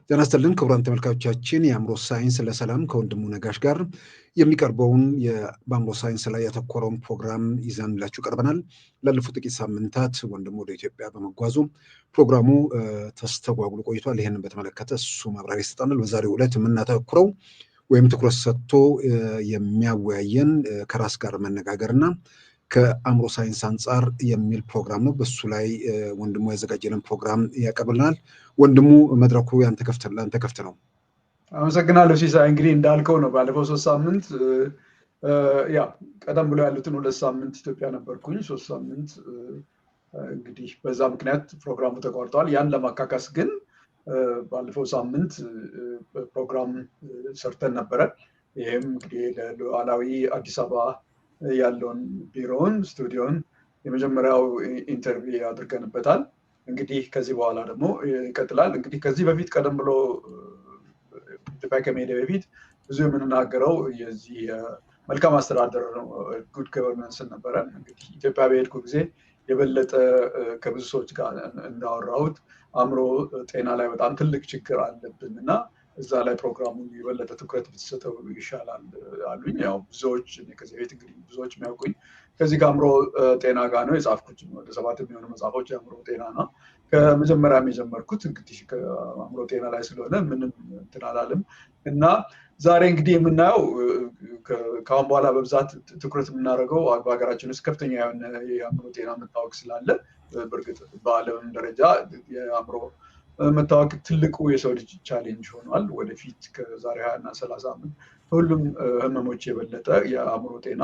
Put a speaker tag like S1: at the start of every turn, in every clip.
S1: ጤና ይስጥልን ክቡራን ተመልካቾቻችን የአእምሮ ሳይንስ ለሰላም ከወንድሙ ነጋሽ ጋር የሚቀርበውን በአእምሮ ሳይንስ ላይ ያተኮረውን ፕሮግራም ይዘንላችሁ ቀርበናል። ላለፉት ጥቂት ሳምንታት ወንድሙ ወደ ኢትዮጵያ በመጓዙ ፕሮግራሙ ተስተጓጉሎ ቆይቷል። ይህንን በተመለከተ እሱ ማብራሪያ ይሰጠናል። በዛሬው ዕለት የምናተኩረው ወይም ትኩረት ሰጥቶ የሚያወያየን ከራስ ጋር መነጋገርና ከአእምሮ ሳይንስ አንጻር የሚል ፕሮግራም ነው። በሱ ላይ ወንድሙ ያዘጋጀልን ፕሮግራም ያቀርብልናል። ወንድሙ መድረኩ ያንተ ክፍት ነው።
S2: አመሰግናለሁ ሲሳይ። እንግዲህ እንዳልከው ነው ባለፈው 3 ሳምንት ቀደም ብሎ ያሉትን 2 ሳምንት ኢትዮጵያ ነበርኩኝ። 3 ሳምንት እንግዲህ በዛ ምክንያት ፕሮግራሙ ተቋርጧል። ያን ለማካካስ ግን ባለፈው ሳምንት ፕሮግራም ሰርተን ነበረ። ይህም እንግዲህ ለሉዓላዊ አዲስ አበባ ያለውን ቢሮውን ስቱዲዮን የመጀመሪያው ኢንተርቪው አድርገንበታል። እንግዲህ ከዚህ በኋላ ደግሞ ይቀጥላል። እንግዲህ ከዚህ በፊት ቀደም ብሎ ኢትዮጵያ ከመሄድ በፊት ብዙ የምንናገረው የዚህ መልካም አስተዳደር ነው፣ ጉድ ገቨርነንስ ነበረ። እንግዲህ ኢትዮጵያ በሄድኩ ጊዜ የበለጠ ከብዙ ሰዎች ጋር እንዳወራሁት አእምሮ ጤና ላይ በጣም ትልቅ ችግር አለብን እና እዛ ላይ ፕሮግራሙን የበለጠ ትኩረት ብትሰጠው ይሻላል አሉኝ። ያው ብዙዎች ከዚህ ቤት እንግዲህ ብዙዎች የሚያውቁኝ ከዚህ ከአእምሮ ጤና ጋር ነው የጻፍኩት። ወደ 7 የሚሆኑ መጽሐፎች የአእምሮ ጤና ነው። ከመጀመሪያም የጀመርኩት እንግዲህ ከአእምሮ ጤና ላይ ስለሆነ ምንም እንትን አላለም እና ዛሬ እንግዲህ የምናየው ከአሁን በኋላ በብዛት ትኩረት የምናደርገው በሀገራችን ውስጥ ከፍተኛ የሆነ የአእምሮ ጤና መታወክ ስላለ በእርግጥ በዓለም ደረጃ የአእምሮ መታወክ ትልቁ የሰው ልጅ ቻሌንጅ ሆኗል። ወደፊት ከዛሬ 20 እና 30 ዓመት ሁሉም ህመሞች የበለጠ የአእምሮ ጤና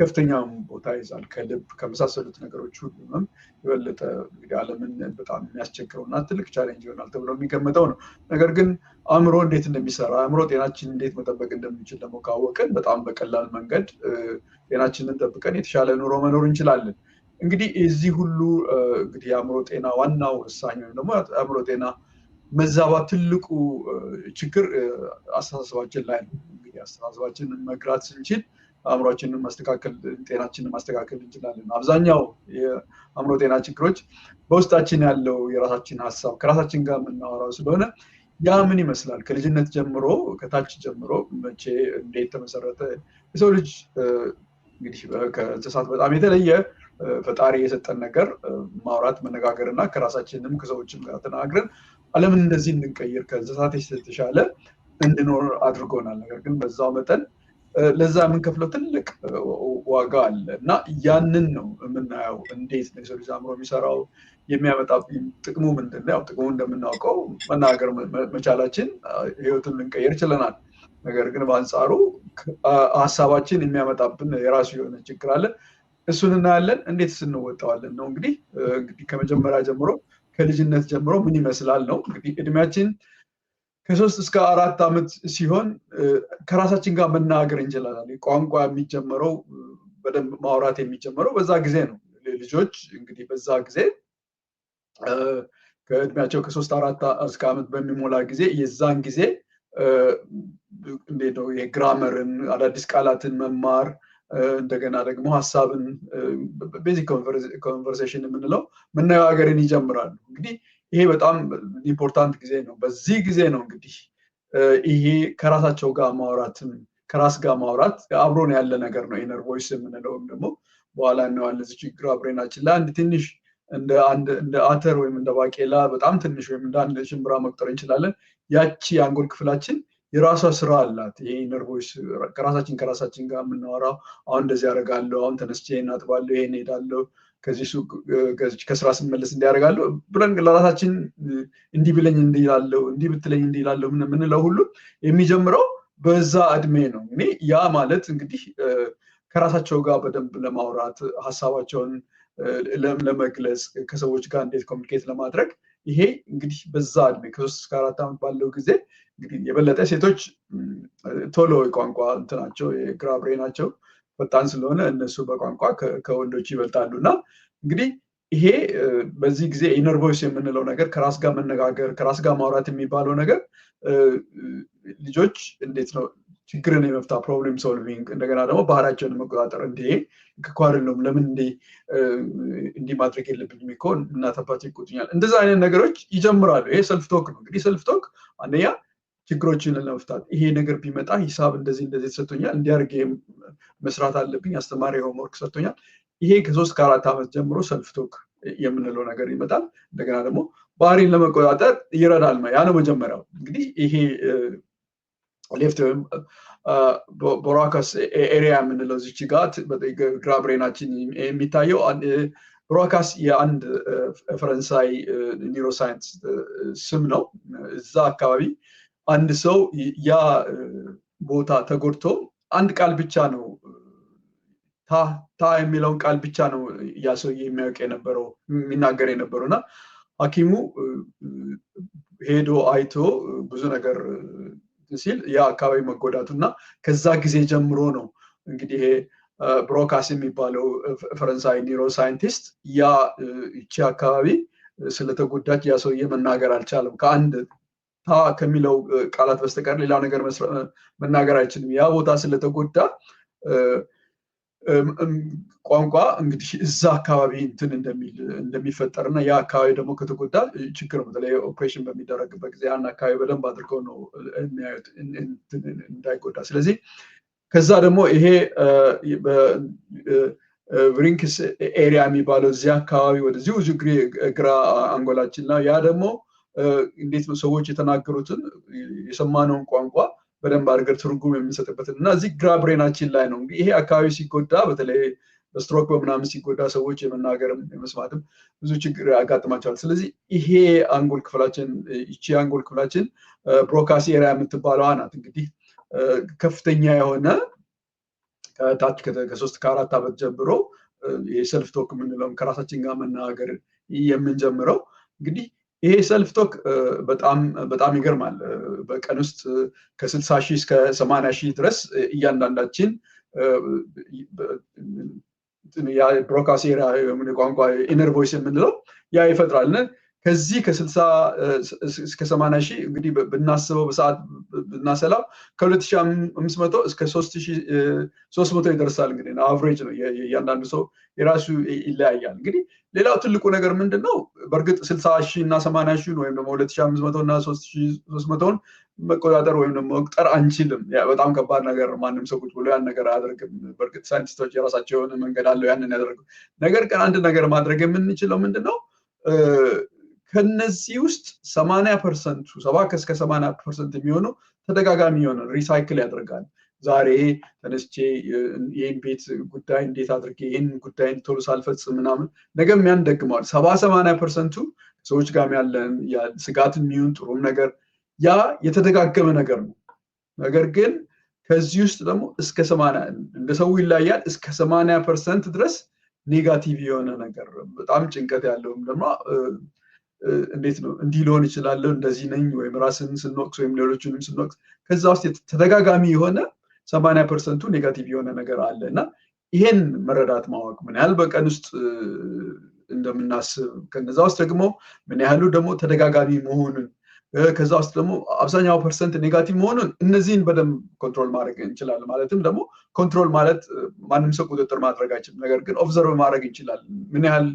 S2: ከፍተኛውን ቦታ ይዛል። ከልብ ከመሳሰሉት ነገሮች ሁሉም የበለጠ እንግዲህ ዓለምን በጣም የሚያስቸግረውና ትልቅ ቻሌንጅ ይሆናል ተብሎ የሚገመተው ነው። ነገር ግን አእምሮ እንዴት እንደሚሰራ አእምሮ ጤናችን እንዴት መጠበቅ እንደምንችል ደግሞ ካወቅን በጣም በቀላል መንገድ ጤናችንን ጠብቀን የተሻለ ኑሮ መኖር እንችላለን። እንግዲህ እዚህ ሁሉ እንግዲህ የአእምሮ ጤና ዋናው ወሳኝ ወይም ደግሞ የአእምሮ ጤና መዛባት ትልቁ ችግር አስተሳሰባችን ላይ ነው። እንግዲህ አስተሳሰባችንን መግራት ስንችል አእምሮአችንን ማስተካከል ጤናችንን ማስተካከል እንችላለን። አብዛኛው የአእምሮ ጤና ችግሮች በውስጣችን ያለው የራሳችን ሀሳብ ከራሳችን ጋር የምናወራው ስለሆነ ያ ምን ይመስላል ከልጅነት ጀምሮ ከታች ጀምሮ መቼ እንዴት ተመሰረተ የሰው ልጅ እንግዲህ ከእንስሳት በጣም የተለየ ፈጣሪ የሰጠን ነገር ማውራት መነጋገር እና ከራሳችንም ከሰዎችም ጋር ተናግረን ዓለምን እንደዚህ እንድንቀይር ከእንስሳት የተሻለ እንድኖር አድርጎናል። ነገር ግን በዛው መጠን ለዛ የምንከፍለው ትልቅ ዋጋ አለ እና ያንን ነው የምናየው። እንዴት ነው የሰው ልጅ አእምሮ የሚሰራው የሚያመጣ ጥቅሙ ምንድን ነው? ያው ጥቅሙ እንደምናውቀው መናገር መቻላችን ህይወትን ልንቀይር ችለናል። ነገር ግን በአንጻሩ ሀሳባችን የሚያመጣብን የራሱ የሆነ ችግር አለ። እሱን እናያለን። እንዴት እንወጣዋለን ነው እንግዲህ ከመጀመሪያ ጀምሮ ከልጅነት ጀምሮ ምን ይመስላል ነው እንግዲህ እድሜያችን ከ3 እስከ 4 ዓመት ሲሆን ከራሳችን ጋር መናገር እንችላለን። ቋንቋ የሚጀምረው በደንብ ማውራት የሚጀምረው በዛ ጊዜ ነው። ልጆች እንግዲህ በዛ ጊዜ ከእድሜያቸው ከ3 4 እስከ ዓመት በሚሞላ ጊዜ የዛን ጊዜ እንዴት ነው የግራመርን አዳዲስ ቃላትን መማር እንደገና ደግሞ ሀሳብን ቤዚክ ኮንቨርሴሽን የምንለው መነጋገርን ይጀምራሉ። እንግዲህ ይሄ በጣም ኢምፖርታንት ጊዜ ነው። በዚህ ጊዜ ነው እንግዲህ ይሄ ከራሳቸው ጋር ማውራትን ከራስ ጋር ማውራት አብሮን ያለ ነገር ነው። ኢነር ቮይስ የምንለው ደግሞ በኋላ እናዋለን። እዚህ ችግር አብሬናችን ላይ አንድ ትንሽ እንደ አተር ወይም እንደ ባቄላ በጣም ትንሽ ወይም እንደ አንድ ሽምብራ መቁጠር እንችላለን። ያቺ የአንጎል ክፍላችን የራሷ ስራ አላት። ይሄ ኢነር ቮይስ ከራሳችን ጋር የምናወራው አሁን እንደዚህ ያደርጋለሁ፣ አሁን ተነስቼ እናጥባለሁ፣ ይሄን ሄዳለሁ፣ ከስራ ስመለስ እንዲያደርጋለሁ ብለን ለራሳችን እንዲህ ብለኝ እንዲላለው እንዲህ ብትለኝ እንዲላለው ምንለው ሁሉ የሚጀምረው በዛ እድሜ ነው። እኔ ያ ማለት እንግዲህ ከራሳቸው ጋር በደንብ ለማውራት ሀሳባቸውን ለመግለጽ ከሰዎች ጋር እንዴት ኮሚኒኬት ለማድረግ ይሄ እንግዲህ በዛ እድሜ ከ3 እስከ 4 ዓመት ባለው ጊዜ እንግዲህ የበለጠ ሴቶች ቶሎ ቋንቋ እንትናቸው የግራ ብሬናቸው ፈጣን ስለሆነ እነሱ በቋንቋ ከወንዶች ይበልጣሉ እና እንግዲህ ይሄ በዚህ ጊዜ ኢነር ቮይስ የምንለው ነገር ከራስ ጋር መነጋገር ከራስ ጋር ማውራት የሚባለው ነገር ልጆች እንዴት ነው ችግርን የመፍታ ፕሮብሌም ሶልቪንግ እንደገና ደግሞ ባህሪያቸውን መቆጣጠር እንዴ እኮ አይደለም ለምን እንዲህ ማድረግ የለብኝም እኮ እናት አባቴ ይቆጡኛል እንደዛ አይነት ነገሮች ይጀምራሉ። ይሄ ሰልፍ ቶክ ነው። እንግዲህ ሰልፍ ቶክ አንደኛ ችግሮችን ለመፍታት ይሄ ነገር ቢመጣ ሂሳብ እንደዚህ ተሰጥቶኛል እንዲያርግ መስራት አለብኝ አስተማሪ ሆምወርክ ሰጥቶኛል። ይሄ ከ3 ከ4 ዓመት ጀምሮ ሰልፍ ቶክ የምንለው ነገር ይመጣል። እንደገና ደግሞ ባህሪን ለመቆጣጠር ይረዳል። ያ ነው መጀመሪያው። እንግዲህ ይሄ ሌፍት ቦራካስ ኤሪያ የምንለው እዚች ጋር ግራ ብሬናችን የሚታየው ቦራካስ የአንድ ፈረንሳይ ኒውሮሳይንስ ስም ነው። እዛ አካባቢ አንድ ሰው ያ ቦታ ተጎድቶ አንድ ቃል ብቻ ነው ታ የሚለውን ቃል ብቻ ነው ያ ሰው የሚያውቅ የነበረው የሚናገር የነበረውና ሐኪሙ ሄዶ አይቶ ብዙ ነገር ሲል ያ አካባቢ መጎዳቱና ከዛ ጊዜ ጀምሮ ነው እንግዲህ ብሮካስ የሚባለው ፈረንሳይ ኒውሮ ሳይንቲስት ያ እቺ አካባቢ ስለተጎዳች ያ ሰውዬ መናገር አልቻለም። ከአንድ ታ ከሚለው ቃላት በስተቀር ሌላ ነገር መናገር አይችልም። ያ ቦታ ስለተጎዳ ቋንቋ እንግዲህ እዛ አካባቢ እንትን እንደሚፈጠርና ያ አካባቢ ደግሞ ከተጎዳ ችግር ነው። በተለይ ኦፕሬሽን በሚደረግበት ጊዜ ያን አካባቢ በደንብ አድርገው ነው የሚያዩት እንዳይጎዳ። ስለዚህ ከዛ ደግሞ ይሄ ብሪንክስ ኤሪያ የሚባለው እዚህ አካባቢ ወደዚህ ብዙ ግራ አንጎላችን ነው። ያ ደግሞ እንዴት ነው ሰዎች የተናገሩትን የሰማነውን ቋንቋ በደንብ አድርገን ትርጉም የምንሰጥበትን እና እዚህ ግራ ብሬናችን ላይ ነው። ይሄ አካባቢ ሲጎዳ በተለይ በስትሮክ በምናምን ሲጎዳ ሰዎች የመናገርም የመስማትም ብዙ ችግር ያጋጥማቸዋል። ስለዚህ ይሄ አንጎል ክፍላችን ይቺ አንጎል ክፍላችን ብሮካስ ኤሪያ የምትባለዋ ናት። እንግዲህ ከፍተኛ የሆነ ከታች ከ3 ከ4 ዓመት ጀምሮ የሰልፍ ቶክ የምንለው ከራሳችን ጋር መናገር የምንጀምረው እንግዲህ ይሄ ሰልፍ ቶክ በጣም ይገርማል። በቀን ውስጥ ከ60 ሺህ እስከ 80 ሺህ ድረስ እያንዳንዳችን ያ ብሮካስ ኤሪያ ቋንቋ ኢነር ቮይስ የምንለው ያ ይፈጥራል። ከዚህ ከ60 እስከ 80 ሺህ እንግዲህ ብናስበው በሰዓት ብናሰላው ከ2500 እስከ 3300 ይደርሳል። እንግዲህ አቨሬጅ ነው። እያንዳንዱ ሰው የራሱ ይለያያል። እንግዲህ ሌላው ትልቁ ነገር ምንድነው? በእርግጥ 60 ሺህ እና 80 ሺህ ወይም ደግሞ 2500 እና 3300ን መቆጣጠር ወይም ደግሞ መቁጠር አንችልም። በጣም ከባድ ነገር ነው። ማንም ሰው ቁጭ ብሎ ያን ነገር አያደርግም። በእርግጥ ሳይንቲስቶች የራሳቸው የሆነ መንገድ አለው ያንን ያደርጉ። ነገር ግን አንድ ነገር ማድረግ የምንችለው ምንድነው? ከነዚህ ውስጥ 80% 70 እስከ 80% የሚሆነው ተደጋጋሚ የሆነ ሪሳይክል ያደርጋል። ዛሬ ተነስቼ ይህን ቤት ጉዳይ እንዴት አድርጌ ይህን ጉዳይ ቶሎ ሳልፈጽም ምናምን ነገም ያን ደግመዋል። 70-80% ሰዎች ጋር ያለን ስጋት የሚሆን ጥሩም ነገር ያ የተደጋገመ ነገር ነው። ነገር ግን ከዚህ ውስጥ ደግሞ እስከ 80 እንደ ሰው ይለያያል እስከ 80% ድረስ ኔጋቲቭ የሆነ ነገር በጣም ጭንቀት ያለውም ደግሞ እንዴት ነው እንዲህ ሊሆን ይችላል እንደዚህ ነኝ ወይም ራስን ስንወቅስ ወይም ሌሎችንም ስንወቅስ ከዛ ውስጥ ተደጋጋሚ የሆነ 80% ኔጋቲቭ የሆነ ነገር አለ እና ይሄን መረዳት ማወቅ ምን ያህል በቀን ውስጥ እንደምናስብ ከነዛ ውስጥ ደግሞ ምን ያህሉ ደግሞ ተደጋጋሚ መሆኑን ከዛ ውስጥ ደግሞ አብዛኛው ፐርሰንት ኔጋቲቭ መሆኑን እነዚህን በደንብ ኮንትሮል ማድረግ እንችላለን። ማለትም ደግሞ ኮንትሮል ማለት ማንም ሰው ቁጥጥር ማድረግ አይችልም። ነገር ግን ኦብዘርቭ ማድረግ እንችላለን። ምን ያህል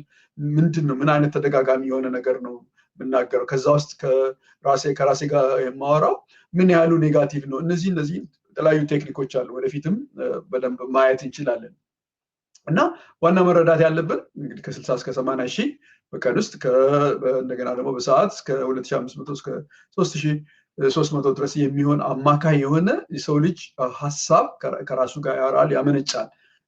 S2: ምንድነው ምን አይነት ተደጋጋሚ የሆነ ነገር ነው የምናገረው ከዛ ውስጥ ከራሴ ጋር የማወራው ምን ያህሉ ኔጋቲቭ ነው። እነዚህ የተለያዩ ቴክኒኮች አሉ። ወደፊትም በደንብ ማየት እንችላለን። እና ዋና መረዳት ያለብን እንግዲህ ከ60 እስከ 80 ሺህ በቀን ውስጥ እንደገና ደግሞ በሰዓት እስከ 2500 እስከ 3300 ድረስ የሚሆን አማካይ የሆነ የሰው ልጅ ሐሳብ ከራሱ ጋር ያወራል ያመነጫል።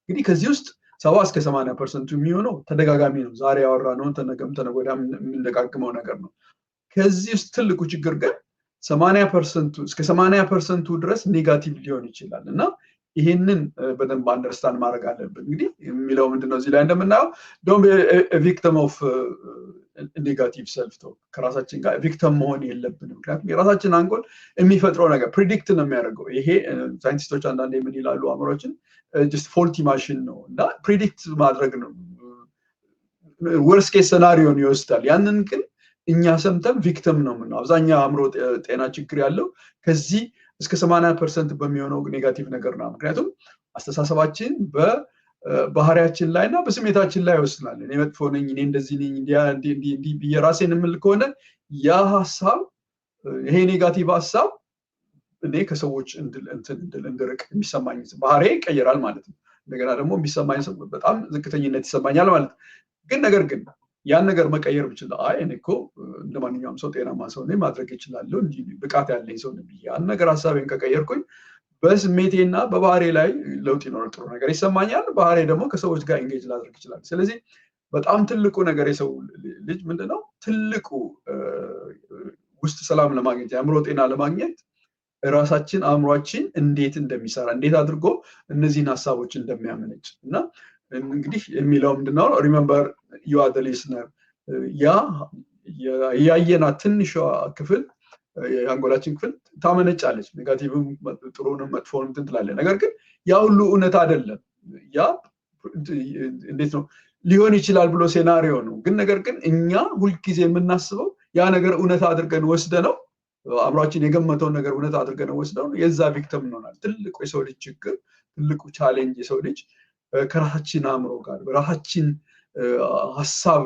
S2: እንግዲህ ከዚህ ውስጥ 70 እስከ 80% የሚሆነው ተደጋጋሚ ነው። ዛሬ ያወራነው ተነገም ተነጎዳም የምንደጋግመው ነገር ነው። ከዚህ ውስጥ ትልቁ ችግር ግን 80% እስከ 80% ድረስ ኔጋቲቭ ሊሆን ይችላል እና ይሄንን በደንብ አንደርስታንድ ማድረግ አለብን። እንግዲህ የሚለው ምንድነው እዚህ ላይ እንደምናየው ዶንት ቢ ቪክቲም ኦፍ ኔጋቲቭ ሰልፍ ቶክ ከራሳችን ጋር ቪክቲም መሆን የለብንም። ምክንያቱም የራሳችን አንጎል የሚፈጥረው ነገር ፕሪዲክት ነው የሚያደርገው። ይሄ ሳይንቲስቶች አንዳንዴ ምን ይላሉ አእምሮችን ጀስት ፎልቲ ማሽን ነው እና ፕሪዲክት ማድረግ ነው ወርስት ኬስ ሴናሪዮን ይወስዳል። ያንን ግን እኛ ሰምተን ቪክቲም ነው የምንለው። አብዛኛው አእምሮ ጤና ችግር ያለው ከዚህ እስከ 80% በሚሆነው ኔጋቲቭ ነገር ነው። ምክንያቱም አስተሳሰባችን በባህሪያችን ላይ እና በስሜታችን ላይ ይወስናል። እኔ መጥፎ ነኝ፣ እኔ እንደዚህ ነኝ፣ እንዲህ ብዬ ራሴን የምል ከሆነ ያ ሀሳብ ይሄ ኔጋቲቭ ሀሳብ እኔ ከሰዎች እንድርቅ የሚሰማኝ ባህሪ ይቀየራል ማለት ነው። እንደገና ደግሞ የሚሰማኝ በጣም ዝቅተኝነት ይሰማኛል ማለት ነው። ነገር ግን ያን ነገር መቀየር ብችል እኔ እኮ እንደማንኛውም ሰው ጤናማ ሰው ነኝ፣ ማድረግ እችላለሁ፣ እንጂ ብቃት ያለኝ ሰው ነኝ ብዬ ያን ነገር ሀሳቤን ከቀየርኩኝ በስሜቴና በባህሪ ላይ ለውጥ ይኖራል። ጥሩ ነገር ይሰማኛል። ባህሪ ደግሞ ከሰዎች ጋር ኢንጌጅ ላደርግ ይችላል። ስለዚህ በጣም ትልቁ ነገር የሰው ልጅ ምንድነው? ትልቁ ውስጥ ሰላም ለማግኘት የአእምሮ ጤና ለማግኘት ራሳችን አእምሯችን እንዴት እንደሚሰራ እንዴት አድርጎ እነዚህን ሀሳቦች እንደሚያመነጭ እና እንግዲህ የሚለው ምንድነው? ሪሜምበር ዩ አር ዘ ሊስነር። ያ ያየናት ትንሿ ክፍል የአንጎላችን ክፍል ታመነጫለች። ኔጋቲቭም ጥሩንም መጥፎንም ትላለች። ነገር ግን ያ ሁሉ እውነት አይደለም። ያ እንዴት ነው ሊሆን ይችላል ብሎ ሴናሪዮ ነው። ነገር ግን እኛ ሁልጊዜ የምናስበው ያ ነገር እውነት አድርገን ወስደነው አእምሯችን የገመተውን ነገር እውነት አድርገን ወስደው የዛ ቪክቲም እንሆናለን። ትልቁ የሰው ልጅ ችግር፣ ትልቁ ቻሌንጅ የሰው ልጅ ከራሳችን አእምሮ ጋር በራሳችን ሀሳብ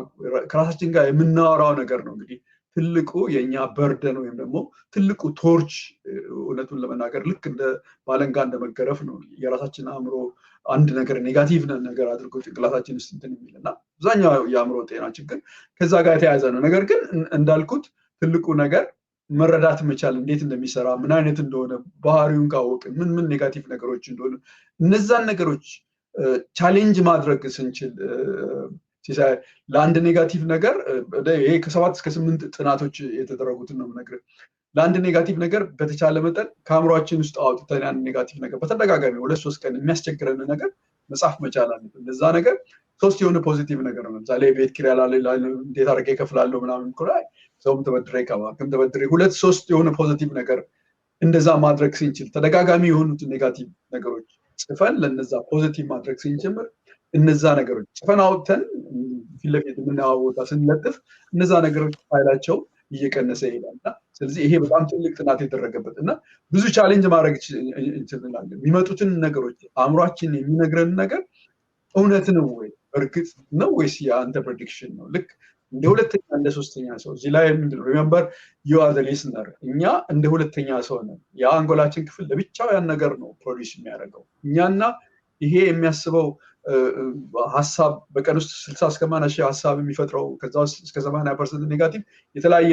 S2: ከራሳችን ጋር የምናወራው ነገር ነው። እንግዲህ ትልቁ የኛ በርደን ወይም ደግሞ ትልቁ ቶርች እውነቱን ለመናገር ልክ እንደ ባለንጋ እንደመገረፍ ነው። የራሳችን አእምሮ አንድ ነገር ኔጋቲቭ ነገር አድርጎ ጭንቅላታችን ውስጥ እንትን የሚልና አብዛኛው የአእምሮ ጤና ችግር ከዛ ጋር የተያያዘ ነው። ነገር ግን እንዳልኩት ትልቁ ነገር መረዳት መቻል እንዴት እንደሚሰራ ምን አይነት እንደሆነ ባህሪውን ካወቅን ምን ኔጋቲቭ ነገሮች እንደሆነ እነዛን ነገሮች ቻሌንጅ ማድረግ ስንችል ለአንድ ኔጋቲቭ ነገር ይሄ ከ7 እስከ 8 ጥናቶች የተደረጉትን ነው የምነግርህ። ለአንድ ኔጋቲቭ ነገር በተቻለ መጠን ከአእምሯችን ውስጥ አውጥተን ያን ኔጋቲቭ ነገር በተደጋጋሚ 2-3 ቀን የሚያስቸግረን ነገር መጻፍ መቻል አለብን። ለዛ ነገር 3 የሆነ ፖዚቲቭ ነገር ነው። ለምሳሌ ቤት ኪራይ እንዴት አድርጌ እከፍላለሁ ምናምን እኮ ላይ ሰውም ተበድሬ ከባንክም ተበድሬ 2-3 የሆነ ፖዚቲቭ ነገር እንደዛ ማድረግ ስንችል ተደጋጋሚ የሆኑት ኔጋቲቭ ነገሮች ጽፈን ለነዛ ፖዚቲቭ ማድረግ ስንጀምር እነዛ ነገሮች ጽፈን አውጥተን ፊት ለፊት የምናየው ቦታ ስንለጥፍ እነዛ ነገሮች ኃይላቸው እየቀነሰ ይሄዳልና ስለዚህ ይሄ በጣም ትልቅ ጥናት የተደረገበት እና ብዙ ቻሌንጅ ማድረግ እንችላለን። የሚመጡትን ነገሮች አእምሯችን የሚነግረን ነገር እውነት ነው ወይ እርግጥ ነው ወይስ የአንተ ፕሬዲክሽን ነው? ልክ እንደ ሁለተኛ እንደ ሶስተኛ ሰው እዚህ ላይ ሪሜምበር ዩ አር ዘ ሊስነር። እኛ እንደ ሁለተኛ ሰው ነን። የአንጎላችን ክፍል ለብቻው ያን ነገር ነው ፕሮዲስ የሚያደርገው። እኛና ይሄ የሚያስበው ሀሳብ በቀን ውስጥ 60 እስከ 80 ሺህ ሀሳብ የሚፈጥረው ከዛ ውስጥ እስከ 80% ኔጋቲቭ የተለያየ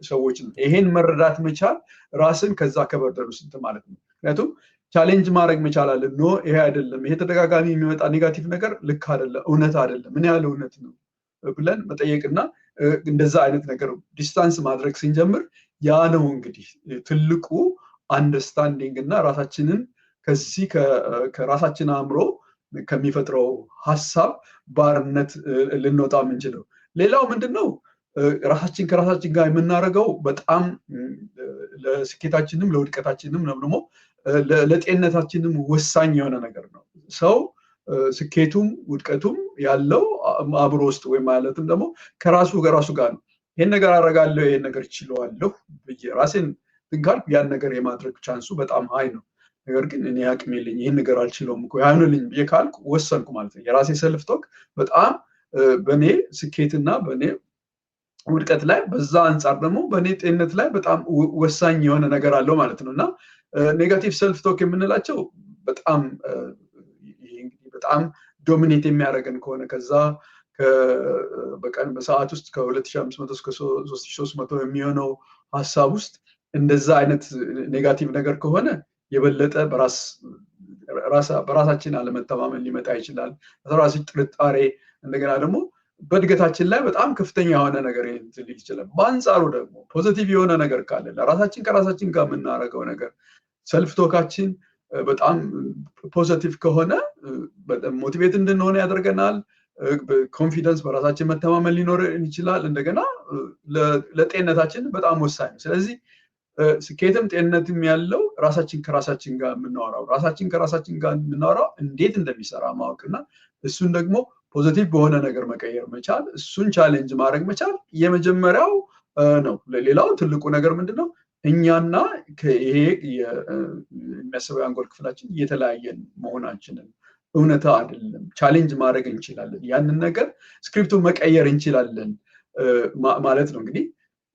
S2: ሰዎች ነው። ይሄን መረዳት መቻል ራስን ከዛ ከበርደን ውስጥ ማለት ነው። ምክንያቱም ቻሌንጅ ማድረግ መቻል አለ። ኖ ይሄ አይደለም፣ ይሄ ተደጋጋሚ የሚመጣ ኔጋቲቭ ነገር ልክ አይደለም፣ እውነት አይደለም፣ ምን ያህል እውነት ነው ብለን መጠየቅና እንደዛ አይነት ነገር ዲስታንስ ማድረግ ስንጀምር ያ ነው እንግዲህ ትልቁ አንደርስታንዲንግ እና ራሳችንን ከዚህ ከራሳችን አእምሮ ከሚፈጥረው ሀሳብ ባርነት ልንወጣ የምንችለው። ሌላው ምንድነው? ራሳችን ከራሳችን ጋር የምናደርገው በጣም ለስኬታችንም ለውድቀታችንም ደግሞ ለጤንነታችንም ወሳኝ የሆነ ነገር ነው። ሰው ስኬቱም ውድቀቱም ያለው አእምሮ ውስጥ ወይም ማለትም ደግሞ ከራሱ ጋር ነው። ይሄን ነገር አደርጋለሁ፣ ይሄን ነገር እችለዋለሁ ብዬ ራሴን ትንካል ያን ነገር የማድረግ ቻንሱ በጣም ሀይ ነው። ነገር ግን እኔ አቅም የለኝ ይሄን ነገር አልችለውም እኮ ያኑልኝ ብዬ ካልኩ ወሰንኩ ማለት ነው። የራሴ ሰልፍ ቶክ በጣም በእኔ ስኬትና በእኔ ውድቀት ላይ በዛ አንጻር ደግሞ በእኔ ጤንነት ላይ በጣም ወሳኝ የሆነ ነገር አለው ማለት ነው። እና ኔጋቲቭ ሰልፍ ቶክ የምንላቸው በጣም ዶሚኔት የሚያደርገን ከሆነ ከዛ በቀን በሰዓት ውስጥ ከ2500 እስከ 3300 የሚሆነው ሀሳብ ውስጥ እንደዛ አይነት ኔጋቲቭ ነገር ከሆነ የበለጠ በራሳችን አለመተማመን ሊመጣ ይችላል። በራሳችን ጥርጣሬ፣ እንደገና ደግሞ በእድገታችን ላይ በጣም ከፍተኛ የሆነ ነገር ሊል ይችላል። በአንጻሩ ደግሞ ፖዚቲቭ የሆነ ነገር ካለ ለራሳችን ከራሳችን ጋር የምናደርገው ነገር ሰልፍ ቶካችን በጣም ፖዚቲቭ ከሆነ ሞቲቬት እንድንሆነ ያደርገናል። ኮንፊደንስ በራሳችን መተማመን ሊኖር ይችላል። እንደገና ለጤንነታችን በጣም ወሳኝ ነው። ስለዚህ ስኬትም ጤንነትም ያለው ራሳችን ከራሳችን ጋር የምናወራው እንዴት እንደሚሰራ ማወቅና እሱን ደግሞ ፖዚቲቭ በሆነ ነገር መቀየር መቻል፣ እሱን ቻሌንጅ ማድረግ መቻል የመጀመሪያው ነው። ሌላው ትልቁ ነገር ምንድነው? እኛና ይሄ የሚያስበው የአንጎል ክፍላችን የተለያየን መሆናችንን እውነታ አይደለም፣ ቻሌንጅ ማድረግ እንችላለን፣ ያንን ነገር ስክሪፕቱን መቀየር እንችላለን ማለት ነው። እንግዲህ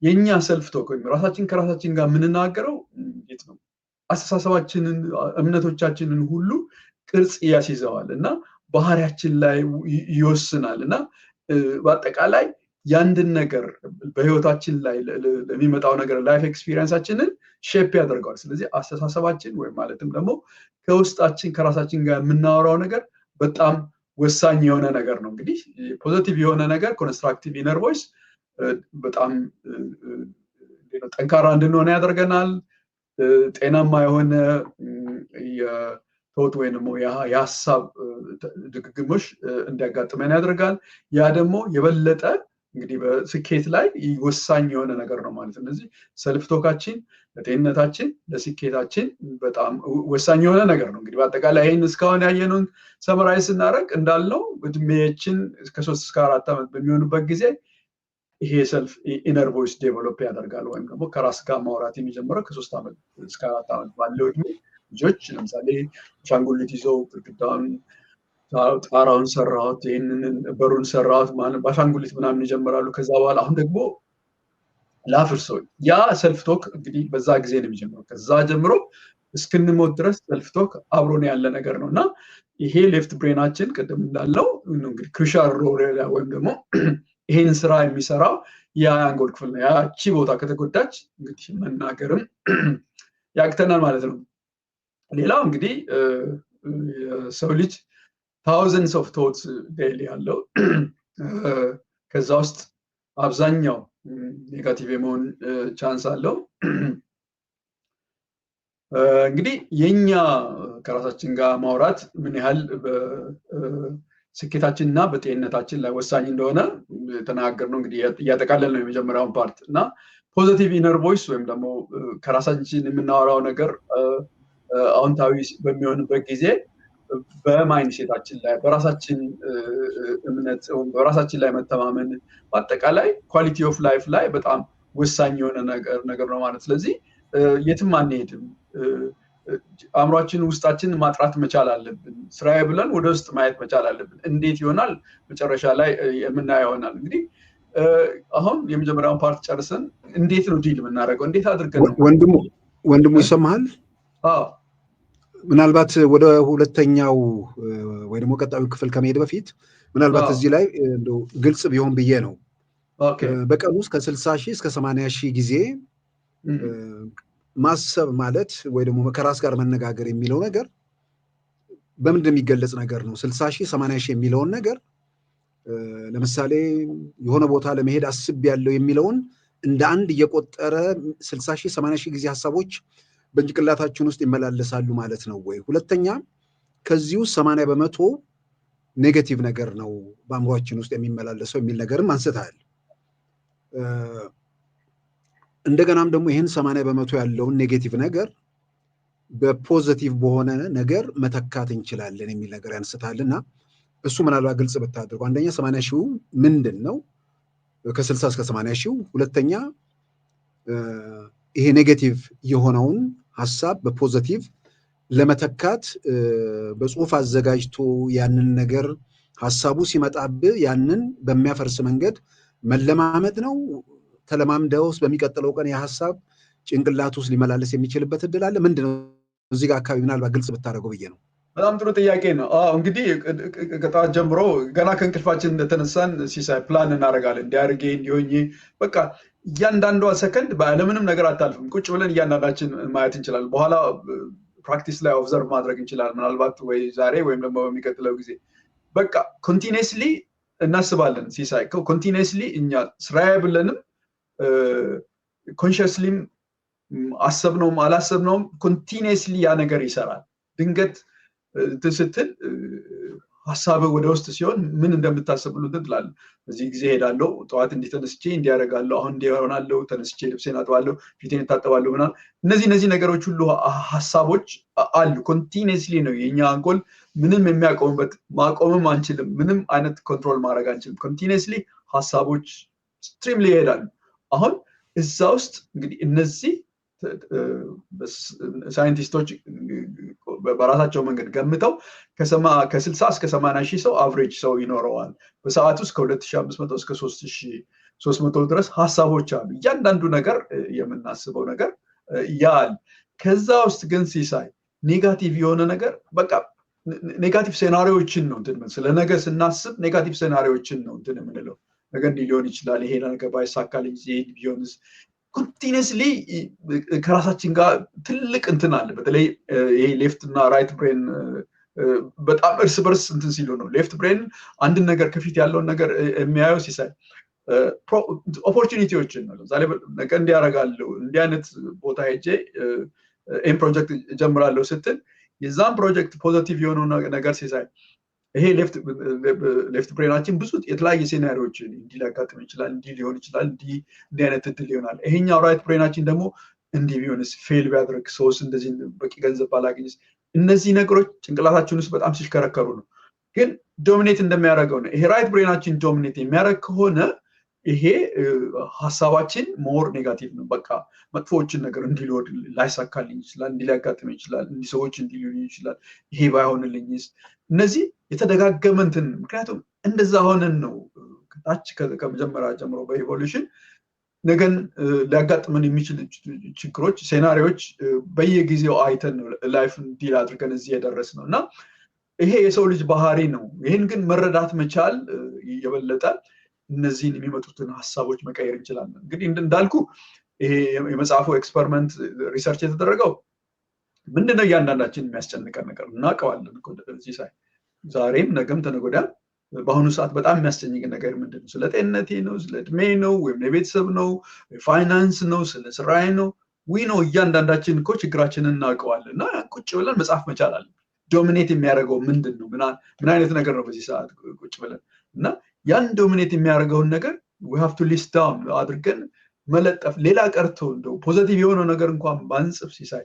S2: የኛ ሰልፍ ቶክ ወይም ራሳችን ከራሳችን ጋር የምንናገረው እንዴት ነው አስተሳሰባችንን እምነቶቻችንን ሁሉ ቅርጽ ያስይዘዋል እና ባህሪያችን ላይ ይወስናል እና በአጠቃላይ ያንድን ነገር በህይወታችን ላይ ለሚመጣው ነገር ላይፍ ኤክስፒሪየንሳችንን ሼፕ ያደርገዋል። ስለዚህ አስተሳሰባችን ወይም ማለትም ደግሞ ከውስጣችን ከራሳችን ጋር የምናወራው ነገር በጣም ወሳኝ የሆነ ነገር ነው። እንግዲህ ፖዚቲቭ የሆነ ነገር ኮንስትራክቲቭ ኢነር ቮይስ በጣም ጠንካራ እንድንሆነ ያደርገናል። ጤናማ የሆነ የቶት ወይም ደግሞ የሀሳብ ድግግሞሽ እንዲያጋጥመን ያደርጋል። ያ ደግሞ የበለጠ እንግዲህ በስኬት ላይ ወሳኝ የሆነ ነገር ነው ማለት ነው። ስለዚህ ሰልፍ ቶካችን ለጤንነታችን ለስኬታችን በጣም ወሳኝ የሆነ ነገር ነው። እንግዲህ በአጠቃላይ ይህን እስካሁን ያየነውን ሰመራይዝ ስናደርግ እንዳልነው እድሜያችን ከ3 እስከ 4 ዓመት በሚሆንበት ጊዜ ይሄ ሰልፍ ኢነር ቮይስ ዴቨሎፕ ያደርጋል ወይም ደግሞ ከራስ ጋር ማውራት የሚጀምረው ከ3 ዓመት እስከ 4 ዓመት ባለው እድሜ ልጆች ለምሳሌ አሻንጉሊት ይዘው ግድግዳውን ጣራውን ሰራሁት ይህንን በሩን ሰራሁት ማለት በአሻንጉሊት ምናምን ይጀምራሉ። ከዛ በኋላ አሁን ደግሞ ላፍርሰው ያ ሰልፍ ቶክ እንግዲህ በዛ ጊዜ ነው የሚጀምረው። ከዛ ጀምሮ እስክንሞት ድረስ ሰልፍ ቶክ አብሮን ያለ ነገር ነው እና ይሄ ሌፍት ብሬናችን ቅድም እንዳለው እንግዲህ ክሩሻል ሮል ወይም ደግሞ ይሄን ስራ የሚሰራው የአንጎል ክፍል ነው። ያቺ ቦታ ከተጎዳች እንግዲህ መናገርም ያቅተናል ማለት ነው። ሌላው እንግዲህ የሰው ልጅ thousands of thoughts daily ያለው ከዛ ውስጥ አብዛኛው ኔጋቲቭ የመሆን ቻንስ አለው። እንግዲህ የኛ ከራሳችን ጋር ማውራት ምን ያህል በስኬታችንና በጤንነታችን ላይ ወሳኝ እንደሆነ ተናገርነው። እንግዲህ እያጠቃለል ነው የመጀመሪያውን ፓርት እና ፖዚቲቭ ኢነር ቮይስ ወይም ደግሞ ከራሳችን የምናወራው ነገር አዎንታዊ በሚሆንበት ጊዜ በማይንድሴታችን ላይ በራሳችን እምነት በራሳችን ላይ መተማመን በአጠቃላይ ኳሊቲ ኦፍ ላይፍ ላይ በጣም ወሳኝ የሆነ ነገር ነው ማለት። ስለዚህ የትም አንሄድም። አእምሯችን ውስጣችን ማጥራት መቻል አለብን። ስራዬ ብለን ወደ ውስጥ ማየት መቻል አለብን። እንዴት ይሆናል መጨረሻ ላይ የምናየው ይሆናል። እንግዲህ አሁን የመጀመሪያውን ፓርት ጨርሰን እንዴት ነው ዲል የምናደርገው? እንዴት አድርገን ነው
S1: ወንድሙ ይሰማሃል?
S2: አዎ
S1: ምናልባት ወደ ሁለተኛው ወይ ደግሞ ቀጣዩ ክፍል ከመሄድ በፊት ምናልባት እዚህ ላይ እንደው ግልጽ ቢሆን ብዬ ነው። በቀን ውስጥ ከ60 ሺህ እስከ 80 ሺህ ጊዜ ማሰብ ማለት ወይ ደግሞ ከራስ ጋር መነጋገር የሚለው ነገር በምን እንደሚገለጽ ነገር ነው። 60 ሺህ 80 ሺህ የሚለውን ነገር ለምሳሌ የሆነ ቦታ ለመሄድ አስቤያለሁ የሚለውን እንደ አንድ እየቆጠረ 60 ሺህ 80 ሺህ ጊዜ ሀሳቦች በጭንቅላታችን ውስጥ ይመላለሳሉ ማለት ነው ወይ? ሁለተኛ ከዚህ ውስጥ 80% ኔጌቲቭ ነገር ነው በአእምሯችን ውስጥ የሚመላለሰው የሚል ነገርም አንስተሃል። እንደገናም ደግሞ ይህን 80% ያለውን ኔጌቲቭ ነገር በፖዚቲቭ በሆነ ነገር መተካት እንችላለን የሚል ነገር ያንስታልና እሱ ምናልባት ግልጽ ብታደርጉ። አንደኛ 80 ሺው ምንድን ነው ከ60 እስከ 80 ሺው፣ ሁለተኛ ይሄ ኔጌቲቭ የሆነውን ሀሳብ በፖዚቲቭ ለመተካት በጽሁፍ አዘጋጅቶ ያንን ነገር ሀሳቡ ሲመጣብህ ያንን በሚያፈርስ መንገድ መለማመድ ነው። ተለማምደውስ በሚቀጥለው ቀን የሀሳብ ጭንቅላት ውስጥ ሊመላለስ የሚችልበት እድል አለ? ምንድነው እዚህ ጋር አካባቢ ምናልባት ግልጽ ብታደርገው ብዬ ነው።
S2: በጣም ጥሩ ጥያቄ ነው። እንግዲህ ከጠዋት ጀምሮ ገና ከእንቅልፋችን እንደተነሳን ሲሳይ ፕላን እናደርጋለን። እንዲያርጌ እንዲሆኝ በቃ እያንዳንዷ ሰከንድ ባለምንም ነገር አታልፍም። ቁጭ ብለን እያንዳንዳችን ማየት እንችላለን። በኋላ ፕራክቲስ ላይ ኦብዘርቭ ማድረግ እንችላለን። ምናልባት ወይ ዛሬ ወይም ደግሞ በሚቀጥለው ጊዜ በቃ ኮንቲኒየስሊ እናስባለን። ሲሳይ ኮንቲኒየስሊ እኛ ስራዬ ብለንም ኮንሽስሊም አሰብነውም አላሰብነውም ኮንቲኒየስሊ ያ ነገር ይሰራል። ድንገት ስትል ሀሳብህ ወደ ውስጥ ሲሆን ምን እንደምታስብ ሁሉ ትላለህ። በዚህ ጊዜ ሄዳለሁ፣ ጠዋት እንዲተነስቼ እንዲያደርጋለሁ፣ አሁን እንዲሆናለሁ፣ ተነስቼ ልብሴን አጥባለሁ፣ ፊቴን እታጠባለሁ ምናምን። እነዚህ ነገሮች ሁሉ ሀሳቦች አሉ። ኮንቲኒየስሊ ነው የኛ አንጎል ምንም የሚያቆምበት፣ ማቆምም አንችልም። ምንም አይነት ኮንትሮል ማድረግ አንችልም። ኮንቲኒየስሊ ሀሳቦች ስትሪምሊ ይሄዳሉ። አሁን እዛ ውስጥ እንግዲህ እነዚህ ሳይንቲስቶች በራሳቸው መንገድ ገምተው ከ60 እስከ 80 ሺህ ሰው አቨሬጅ ሰው ይኖረዋል በሰዓት ውስጥ ከ2500 እስከ 3300 ድረስ ሀሳቦች አሉ። እያንዳንዱ ነገር የምናስበው ነገር ያል ከዛ ውስጥ ግን ሲሳይ ኔጋቲቭ የሆነ ነገር በቃ ኔጋቲቭ ሴናሪዎችን ነው እንትን ስለ ነገ ስናስብ ኔጋቲቭ ሴናሪዎችን ነው እንትን የምንለው። ነገ እንዲህ ሊሆን ይችላል፣ ይሄ ነገር ባይሳካልኝ ይሄድ ቢሆንስ ኮንቲኒስሊ ከራሳችን ጋር ትልቅ እንትን አለ። በተለይ ይሄ ሌፍት እና ራይት ብሬን በጣም እርስ በርስ እንትን ሲሉ ነው። ሌፍት ብሬን አንድን ነገር ከፊት ያለውን ነገር የሚያየው ሲሳይ ኦፖርቹኒቲዎችን ነው። ለምሳሌ ነገ እንዲያረጋለሁ እንዲህ አይነት ቦታ ሄጄ ይህን ፕሮጀክት እጀምራለሁ ስትል የዛም ፕሮጀክት ፖዚቲቭ የሆነው ነገር ሲሳይ ይሄ ሌፍት ብሬናችን ብዙ የተለያየ ሴናሪዎችን እንዲህ ሊያጋጥም ይችላል፣ እንዲህ ሊሆን ይችላል፣ እንዲህ አይነት እድል ይሆናል። ይሄኛው ራይት ብሬናችን ደግሞ እንዲህ ቢሆንስ፣ ፌል ቢያደርግ፣ ሰውስ እንደዚህ በቂ ገንዘብ ባላገኝስ፣ እነዚህ ነገሮች ጭንቅላታችን ውስጥ በጣም ሲሽከረከሩ ነው። ግን ዶሚኔት እንደሚያደርገው ነው። ይሄ ራይት ብሬናችን ዶሚኔት የሚያደርግ ከሆነ ይሄ ሀሳባችን ሞር ኔጋቲቭ ነው። በቃ መጥፎዎችን ነገር እንዲህ ላይሳካልኝ ይችላል፣ እንዲህ ሊያጋጥም ይችላል፣ እንዲህ ሰዎች እንዲህ ሊሆኑ ይችላል፣ ይሄ ባይሆንልኝስ፣ እነዚህ የተደጋገመ እንትን ምክንያቱም እንደዛ ሆነን ነው ከታች ከመጀመሪያ ጀምሮ በኢቮሉሽን ነገን ሊያጋጥመን የሚችል ችግሮች ሴናሪዎች በየጊዜው አይተን ነው ላይፍን ዲል አድርገን እዚህ የደረስ ነው እና ይሄ የሰው ልጅ ባህሪ ነው። ይህን ግን መረዳት መቻል የበለጠ እነዚህን የሚመጡትን ሀሳቦች መቀየር እንችላለን። እንግዲህ እንዳልኩ ይሄ የመጽሐፉ ኤክስፐሪመንት ሪሰርች የተደረገው ምንድነው እያንዳንዳችን የሚያስጨንቀን ነገር እናውቀዋለን። ሲሳይ ዛሬም ነገም ተነገ ወዲያም በአሁኑ ሰዓት በጣም የሚያስጨንቅ ነገር ምንድነው? ስለ ጤንነቴ ነው፣ ስለ እድሜ ነው፣ ወይም የቤተሰብ ነው፣ ፋይናንስ ነው፣ ስለ ስራዬ ነው። ነው እያንዳንዳችን እኮ ችግራችንን እናውቀዋለን እና ቁጭ ብለን መጽሐፍ መቻል አለ። ዶሚኔት የሚያደርገው ምንድን ነው? ምን አይነት ነገር ነው በዚህ ሰዓት ቁጭ ብለን እና ያን ዶሚኔት የሚያደርገውን ነገር we have to list down አድርገን መለጠፍ። ሌላ ቀርቶ እንደው ፖዚቲቭ የሆነው ነገር እንኳን ባንጽፍ ሲሳይ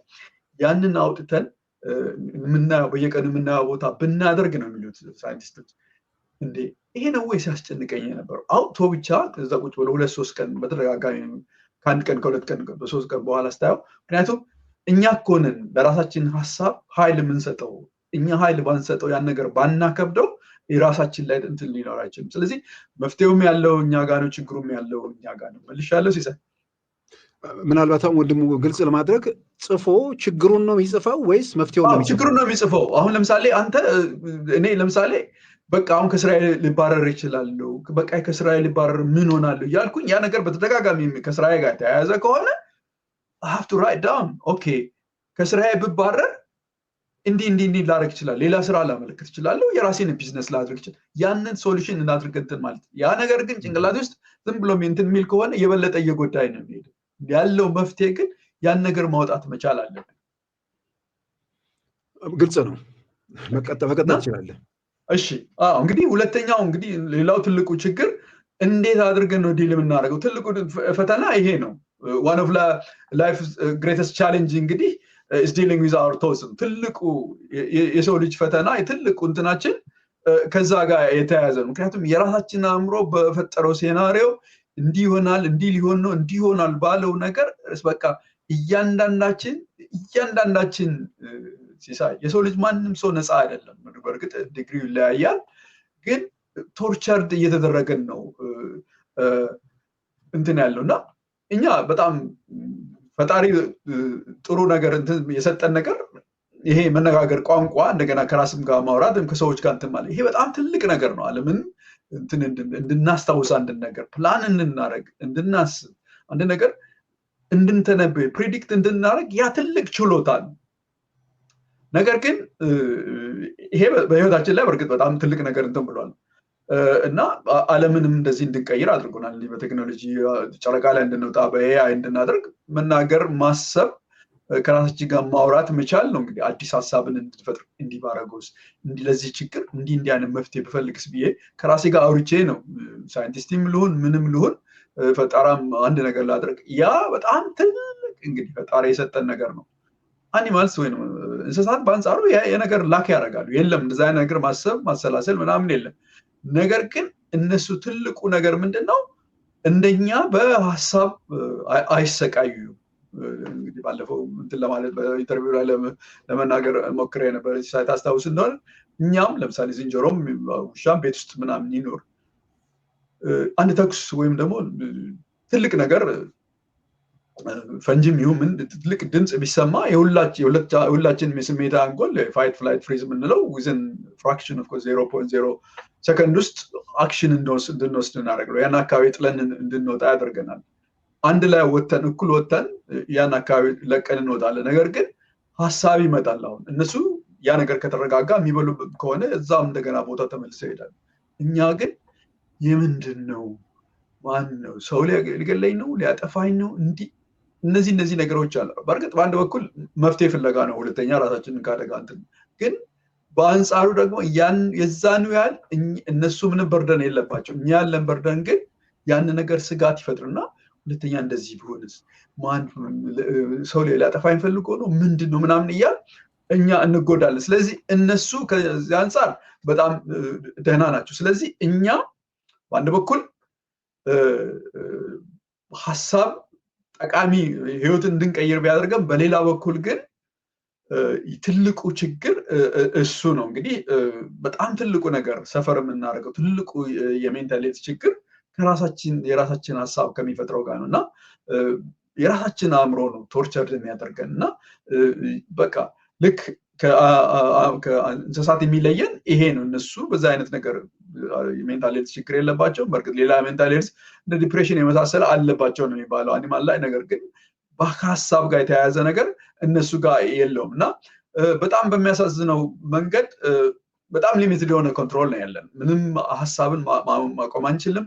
S2: ያንን አውጥተን የምናየው በየቀኑ የምናየው ቦታ ብናደርግ ነው የሚሉት ሳይንቲስቶች። እንዴ ይሄ ነው ወይ ሲያስጨንቀኝ የነበረው? አውጥቶ ብቻ እዛ ቁጭ ብሎ 2-3 ቀን በተደጋጋሚ ከአንድ ቀን ከሁለት ቀን በ3 ቀን በኋላ ስታየው፣ ምክንያቱም እኛ እኮ ነን ለራሳችን ሀሳብ ኃይል የምንሰጠው። እኛ ኃይል ባንሰጠው ያን ነገር ባናከብደው የራሳችን ላይ እንትን ሊኖር አይችልም። ስለዚህ መፍትሄውም ያለው እኛ ጋር ነው፣ ችግሩም ያለው እኛ ጋር ነው። መልሻለሁ ሲሳይ።
S1: ምናልባት አሁን ወንድሙ ግልጽ ለማድረግ ጽፎ ችግሩን ነው የሚጽፈው ወይስ መፍትሄውን ነው?
S2: ችግሩን ነው የሚጽፈው። አሁን ለምሳሌ አንተ እኔ ለምሳሌ በቃ አሁን ከስራዬ ልባረር ይችላለሁ፣ በቃ ከስራዬ ልባረር ምን ሆናለሁ እያልኩኝ ያ ነገር በተደጋጋሚ ከስራዬ ጋር ተያያዘ ከሆነ I have to write down okay ከስራዬ ብባረር እንዲህ ላደርግ ይችላል፣ ሌላ ስራ ላመለክት ይችላለሁ፣ የራሴን ቢዝነስ ላድርግ ይችላል። ያንን ሶሉሽን እናድርግ እንትን ማለት ያ ነገር ግን ጭንቅላት ውስጥ ዝም ብሎ እንትን የሚል ከሆነ የበለጠ እየጎዳኝ ነው የሚሄደው። ያለው መፍትሄ ግን ያን ነገር ማውጣት መቻል አለብን።
S1: ግልጽ ነው። መቀጠል ይችላል።
S2: እሺ እንግዲህ ሁለተኛው እንግዲህ ሌላው ትልቁ ችግር እንዴት አድርገን ነው ዲል የምናደርገው? ትልቁ ፈተና ይሄ ነው። one of life's greatest challenge እንግዲህ is dealing with our thoughts። ትልቁ የሰው ልጅ ፈተና የትልቁ እንትናችን ከዛ ጋር የተያያዘ ነው። ምክንያቱም የራሳችን አእምሮ በፈጠረው ሴናሪዮ እንዲህ ይሆናል፣ እንዲህ ሊሆን ነው፣ እንዲህ ይሆናል ባለው ነገር በቃ እያንዳንዳችን ሲሳይ የሰው ልጅ ማንም ሰው ነፃ አይደለም። በእርግጥ ዲግሪው ይለያያል፣ ግን ቶርቸርድ እየተደረገን ነው እንትን ያለውና እኛ በጣም ፈጣሪ ጥሩ ነገር እንትን የሰጠን ነገር ይሄ መነጋገር ቋንቋ፣ እንደገና ከራስም ጋር ማውራት ከሰዎች ጋር እንትን ማለት ይሄ በጣም ትልቅ ነገር ነው። ዓለምን እንትን እንድናስታውስ አንድ ነገር ፕላን እንድናደርግ እንድናስብ አንድ ነገር እንድንተነበይ ፕሪዲክት እንድናደርግ ያ ትልቅ ችሎታ ነው። ነገር ግን ይሄ በህይወታችን ላይ በእርግጥ በጣም ትልቅ ነገር እንትን ብሏል እና ዓለምንም እንደዚህ እንድንቀይር አድርጎናል። በቴክኖሎጂ ጨረቃ ላይ እንድንወጣ በኤአይ እንድናደርግ መናገር፣ ማሰብ፣ ከራሳችን ጋር ማውራት መቻል ነው። እንግዲህ አዲስ ሀሳብን እንድንፈጥር እንዲህ ባረገውስ፣ እንዲህ ለዚህ ችግር እንዲህ አይነት መፍትሄ ብፈልግስ ብዬ ከራሴ ጋር አውርቼ ነው ሳይንቲስትም ልሁን ምንም ልሁን ፈጣራም አንድ ነገር ላድርግ። ያ በጣም ትልቅ እንግዲህ ፈጣሪ የሰጠን ነገር ነው። አኒማልስ ወይም እንስሳት በአንጻሩ የነገር ላክ ያደርጋሉ። የለም እንደዛ ነገር ማሰብ ማሰላሰል ምናምን የለም። ነገር ግን እነሱ ትልቁ ነገር ምንድነው? እንደኛ በሐሳብ አይሰቃዩም። እንግዲህ ባለፈው እንትን ለማለት በኢንተርቪው ላይ ለመናገር ሞክሬ ነበር ታስታውስ እንደሆነ እኛም ለምሳሌ ዝንጀሮም ውሻም ቤት ውስጥ ምናምን ይኖር አንድ ተኩስ ወይም ደግሞ ትልቅ ነገር ፈንጂም ይሁን ምን ትልቅ ድምፅ ቢሰማ የሁላችን የስሜት አንጎል ፋይት ፍላይት ፍሪዝ የምንለው ዊዝን ፍራክሽን ኦፍ 0.0 ሰከንድ ውስጥ አክሽን እንድንወስድ እናደርገው ያን አካባቢ ጥለን እንድንወጣ ያደርገናል። አንድ ላይ ወተን እኩል ወተን ያን አካባቢ ለቀን እንወጣለን። ነገር ግን ሀሳብ ይመጣል። አሁን እነሱ ያ ነገር ከተረጋጋ የሚበሉ ከሆነ እዛም እንደገና ቦታ ተመልሰው ይሄዳል። እኛ ግን የምንድን ነው ማን ነው ሰው ሊገለኝ ነው ሊያጠፋኝ ነው እንዲህ እነዚህ ነገሮች አሉ። በእርግጥ በአንድ በኩል መፍትሄ ፍለጋ ነው፣ ሁለተኛ ራሳችንን ካደጋ እንትን ግን በአንጻሩ ደግሞ የዛኑ ያህል እነሱ ምንም በርደን የለባቸው እኛ ያለን በርደን ግን ያን ነገር ስጋት ይፈጥርና ሁለተኛ እንደዚህ ቢሆንስ ማን ሰው ሊያጠፋኝ ፈልጎ ነው ምንድን ነው ምናምን እያል እኛ እንጎዳለን። ስለዚህ እነሱ ከዚህ አንጻር በጣም ደህና ናቸው። ስለዚህ እኛ በአንድ በኩል ሀሳብ ጠቃሚ ህይወትን እንድንቀይር ቢያደርገን በሌላ በኩል ግን ትልቁ ችግር እሱ ነው። እንግዲህ በጣም ትልቁ ነገር ሰፈር የምናደርገው ትልቁ የሜንታሊቲ ችግር የራሳችን ሀሳብ ከሚፈጥረው ጋር ነው እና የራሳችን አእምሮ ነው ቶርቸር የሚያደርገን እና በቃ ልክ ከእንስሳት የሚለየን ይሄ ነው። እነሱ በዛ አይነት ነገር ሜንታሊቲ ችግር የለባቸውም። በእርግጥ ሌላ ሜንታሊቲ እንደ ዲፕሬሽን የመሳሰለ አለባቸው ነው የሚባለው አኒማል ላይ። ነገር ግን ከሀሳብ ጋር የተያያዘ ነገር እነሱ ጋር የለውም እና በጣም በሚያሳዝነው መንገድ በጣም ሊሚትድ የሆነ ኮንትሮል ነው ያለን። ምንም ሀሳብን ማቆም አንችልም።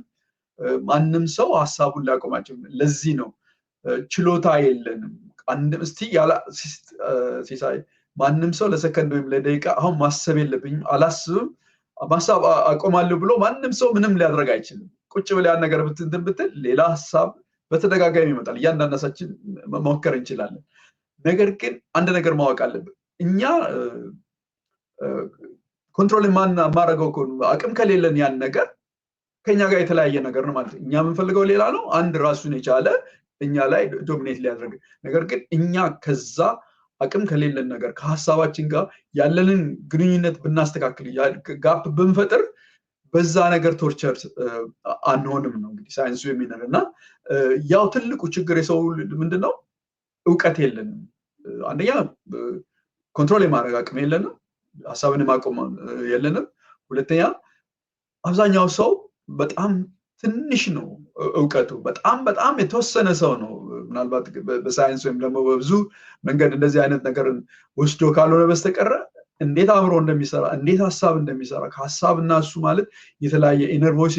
S2: ማንም ሰው ሀሳቡን ሊያቆም አይችልም። ለዚህ ነው ችሎታ የለንም። ሲሳይ ማንም ሰው ለሰከንድ ወይም ለደቂቃ አሁን ማሰብ የለብኝም አላስብም ማሰብ አቆማለሁ ብሎ ማንም ሰው ምንም ሊያደርግ አይችልም። ቁጭ ብለህ ያን ነገር ብትል ሌላ ሀሳብ በተደጋጋሚ ይመጣል። እያንዳንዳችን መሞከር እንችላለን። ነገር ግን አንድ ነገር ማወቅ አለብን። እኛ ኮንትሮል ማድረገው አቅም ከሌለን ያን ነገር ከኛ ጋር የተለያየ ነገር ነው ማለት ነው። እኛ የምንፈልገው ሌላ ነው፣ አንድ ራሱን የቻለ እኛ ላይ ዶሚኔት ሊያደርግ። ነገር ግን እኛ ከዛ አቅም ከሌለን ነገር ከሀሳባችን ጋር ያለንን ግንኙነት ብናስተካክል ጋፕ ብንፈጥር በዛ ነገር ቶርቸር አንሆንም ነው እንግዲህ ሳይንሱ የሚነግረን እና ያው ትልቁ ችግር የሰው ምንድነው እውቀት የለንም። አንደኛ ኮንትሮል የማድረግ አቅም የለንም፣ ሀሳብን ማቆም የለንም። ሁለተኛ አብዛኛው ሰው በጣም ትንሽ ነው እውቀቱ፣ በጣም የተወሰነ ሰው ነው ምናልባት በሳይንስ ወይም ደግሞ በብዙ መንገድ እንደዚህ አይነት ነገር ወስዶ ካልሆነ በስተቀረ እንዴት አእምሮ እንደሚሰራ እንዴት ሀሳብ እንደሚሰራ ከሀሳብ እና እሱ ማለት የተለያየ ኢነርቮይስ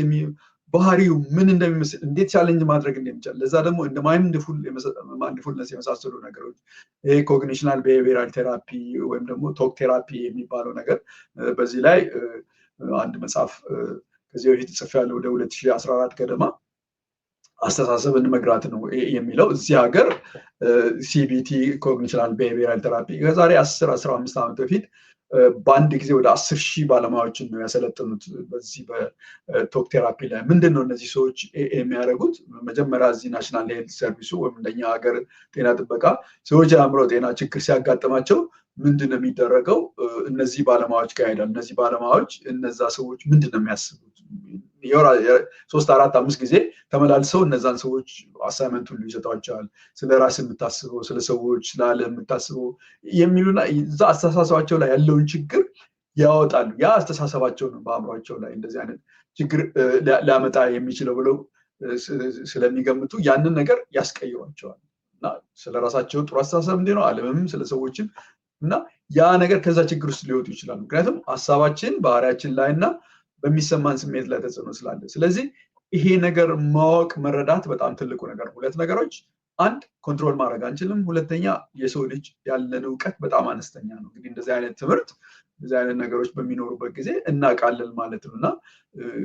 S2: ባህሪው ምን እንደሚመስል እንዴት ቻሌንጅ ማድረግ እንደሚቻል ለዛ ደግሞ እንደ ማይንድፉልነስ የመሳሰሉ ነገሮች ይሄ ኮግኒሽናል ቢሄቪራል ቴራፒ ወይም ደግሞ ቶክ ቴራፒ የሚባለው ነገር በዚህ ላይ አንድ መጽሐፍ ከዚህ በፊት ጽፌያለሁ ወደ 2014 ገደማ አስተሳሰብን መግራት ነው የሚለው። እዚህ ሀገር ሲቢቲ ኮግኒሽናል ቢሄቪራል ቴራፒ ከዛሬ 10-15 ዓመት በፊት በአንድ ጊዜ ወደ 10,000 ባለሙያዎችን ነው ያሰለጠኑት በዚህ በቶክ ቴራፒ ላይ። ምንድን ነው እነዚህ ሰዎች የሚያደርጉት? መጀመሪያ እዚህ ናሽናል ሄልት ሰርቪሱ ወይም እንደኛ ሀገር ጤና ጥበቃ ሰዎች የአእምሮ ጤና ችግር ሲያጋጥማቸው ምንድን ነው የሚደረገው? እነዚህ ባለሙያዎች ጋር ይሄዳል። እነዚህ ባለሙያዎች እነዛ ሰዎች ምንድን ነው የሚያስቡት 3-4-5 ጊዜ ተመላልሰው እነዛን ሰዎች አሳይመንት ሁሉ ይሰጧቸዋል። ስለ ራስ የምታስበው፣ ስለ ሰዎች፣ ስለ ዓለም የምታስበው የሚሉና እዛ አስተሳሰባቸው ላይ ያለውን ችግር ያወጣሉ። ያ አስተሳሰባቸው ነው በአእምሯቸው ላይ እንደዚህ አይነት ችግር ሊያመጣ የሚችለው ብለው ስለሚገምቱ ያንን ነገር ያስቀይሯቸዋል እና ስለራሳቸው ጥሩ አስተሳሰብ እንዲህ ነው ዓለምም ስለ ሰዎችም እና ያ ነገር ከዛ ችግር ውስጥ ሊወጡ ይችላሉ። ምክንያቱም ሀሳባችን ባህሪያችን ላይ እና በሚሰማን ስሜት ላይ ተጽዕኖ ስላለ። ስለዚህ ይሄ ነገር ማወቅ መረዳት በጣም ትልቁ ነገር። ሁለት ነገሮች፣ አንድ ኮንትሮል ማድረግ አንችልም፣ ሁለተኛ የሰው ልጅ ያለን እውቀት በጣም አነስተኛ ነው። እንግዲህ እንደዚህ አይነት ትምህርት እንደዚህ አይነት ነገሮች በሚኖሩበት ጊዜ እናውቃለን ማለት ነው እና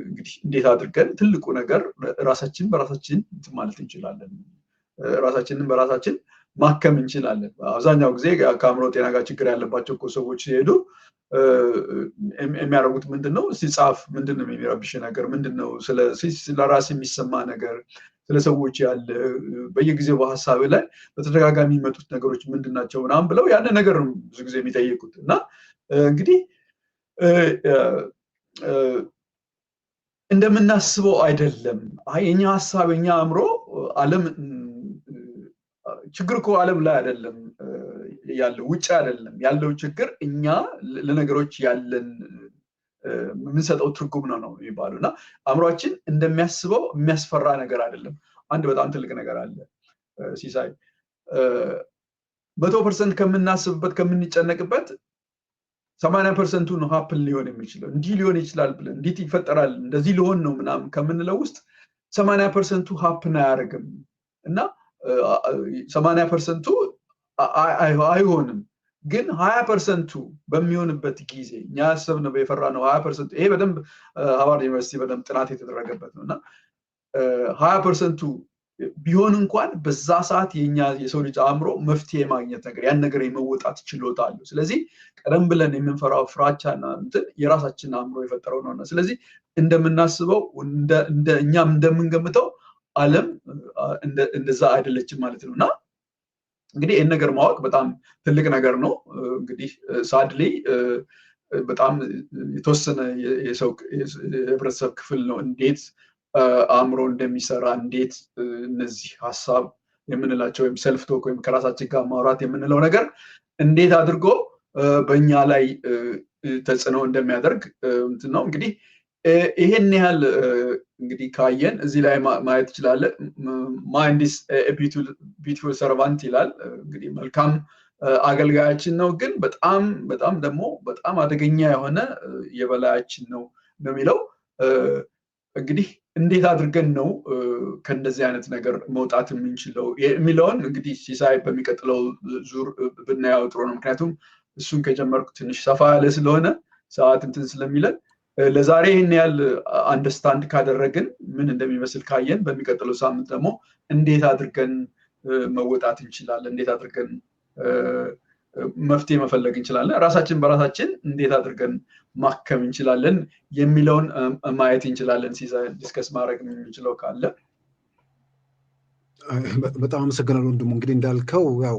S2: እንግዲህ እንዴት አድርገን ትልቁ ነገር ራሳችን በራሳችን ማለት እንችላለን፣ ራሳችንን በራሳችን ማከም እንችላለን። አብዛኛው ጊዜ ከአእምሮ ጤና ጋር ችግር ያለባቸው ሰዎች ሲሄዱ የሚያደርጉት ምንድነው? ሲጻፍ ምንድነው የሚረብሽ ነገር ምንድነው? ስለራስ የሚሰማ ነገር ስለሰዎች ያለ በየጊዜው በሐሳብ ላይ በተደጋጋሚ የሚመጡት ነገሮች ምንድናቸው ምናምን ብለው ያንን ነገር ነው ብዙ ጊዜ የሚጠይቁት እና እንግዲህ እንደምናስበው አይደለም። የኛ ሐሳብ የኛ አእምሮ ዓለም ችግር እኮ ዓለም ላይ አይደለም ያለው ውጭ አይደለም ያለው ችግር እኛ ለነገሮች ያለን የምንሰጠው ትርጉም ነው የሚባለው እና አእምሯችን እንደሚያስበው የሚያስፈራ ነገር አይደለም። አንድ በጣም ትልቅ ነገር አለ ሲሳይ 100% ከምናስብበት ከምንጨነቅበት 80% ነው ሀፕን ሊሆን የሚችለው እንዲህ ሊሆን ይችላል ብለን እንዴት ይፈጠራል እንደዚህ ሊሆን ነው ምናምን ከምንለው ውስጥ 80% ሀፕን አያደርግም እና 80% አይሆንም። ግን 20% በሚሆንበት ጊዜ እኛ ያሰብነው የፈራነው 20% ይሄ በደንብ ሃርቫርድ ዩኒቨርሲቲ በደንብ ጥናት የተደረገበት ነውና 20% ቢሆን እንኳን በዛ ሰዓት የኛ የሰው ልጅ አእምሮ መፍትሄ ማግኘት ነገር ያን ነገር የመወጣት ችሎታ አለው። ስለዚህ ቀደም ብለን የምንፈራው ፍራቻና እንትን የራሳችን አእምሮ የፈጠረው ነውና ስለዚህ እንደምናስበው እኛም እንደምንገምተው ዓለም እንደዛ አይደለችም ማለት ነውና እንግዲህ ይህን ነገር ማወቅ በጣም ትልቅ ነገር ነው። እንግዲህ ሳድሊ በጣም የተወሰነ የሰው የህብረተሰብ ክፍል ነው እንዴት አእምሮ እንደሚሰራ እንዴት እነዚህ ሐሳብ የምንላቸው ወይም ሰልፍ ቶክ ወይም ከራሳችን ጋር ማውራት የምንለው ነገር እንዴት አድርጎ በእኛ ላይ ተጽዕኖ እንደሚያደርግ እንትን ነው። እንግዲህ ይሄን ያህል እንግዲህ ካየን እዚህ ላይ ማየት ይችላል። ማይንድ ኢዝ ኤ ቢዩቲፉል ሰርቫንት ይላል። እንግዲህ መልካም አገልጋያችን ነው፣ ግን በጣም በጣም ደግሞ በጣም አደገኛ የሆነ የበላያችን ነው የሚለው። እንግዲህ እንዴት አድርገን ነው ከእንደዚህ አይነት ነገር መውጣት የምንችለው የሚለውን እንግዲህ ሲሳይ በሚቀጥለው ዙር ብናየው ጥሩ ነው። ምክንያቱም እሱን ከጀመርኩ ትንሽ ሰፋ ያለ ስለሆነ ሰዓት እንትን ስለሚለን ለዛሬ ይህን ያህል አንደርስታንድ ካደረግን ምን እንደሚመስል ካየን በሚቀጥለው ሳምንት ደግሞ እንዴት አድርገን መወጣት እንችላለን፣ እንዴት አድርገን መፍትሄ መፈለግ እንችላለን፣ ራሳችን በራሳችን እንዴት አድርገን ማከም እንችላለን የሚለውን ማየት እንችላለን። ሲሳይ ዲስከስ ማድረግ የምንችለው ካለ።
S1: በጣም አመሰግናለሁ ወንድሙ። እንግዲህ እንዳልከው ያው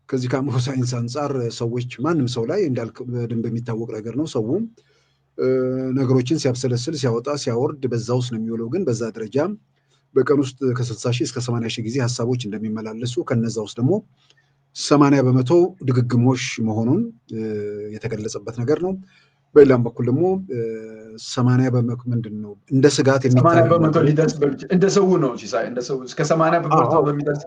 S1: ከዚህ ከአእምሮ ሳይንስ አንጻር ሰዎች ማንም ሰው ላይ እንዳልከው በደንብ የሚታወቅ ነገር ነው። ሰው ነገሮችን ሲያብሰለስል ሲያወጣ ሲያወርድ በዛ ውስጥ ነው የሚውለው። ግን በዛ ደረጃ በቀን ውስጥ ከ60 ሺህ እስከ 80 ሺህ ጊዜ ሀሳቦች እንደሚመላለሱ ከነዛ ውስጥ ደግሞ 80% ድግግሞሽ መሆኑን የተገለጸበት ነገር ነው። በሌላም በኩል ደግሞ 80% ምንድን ነው እንደ ስጋት የሚታይ
S2: 80% ሊደርስ እንደ ሰው ነው ሲሳይ፣ እንደ ሰው እስከ 80% በሚደርስ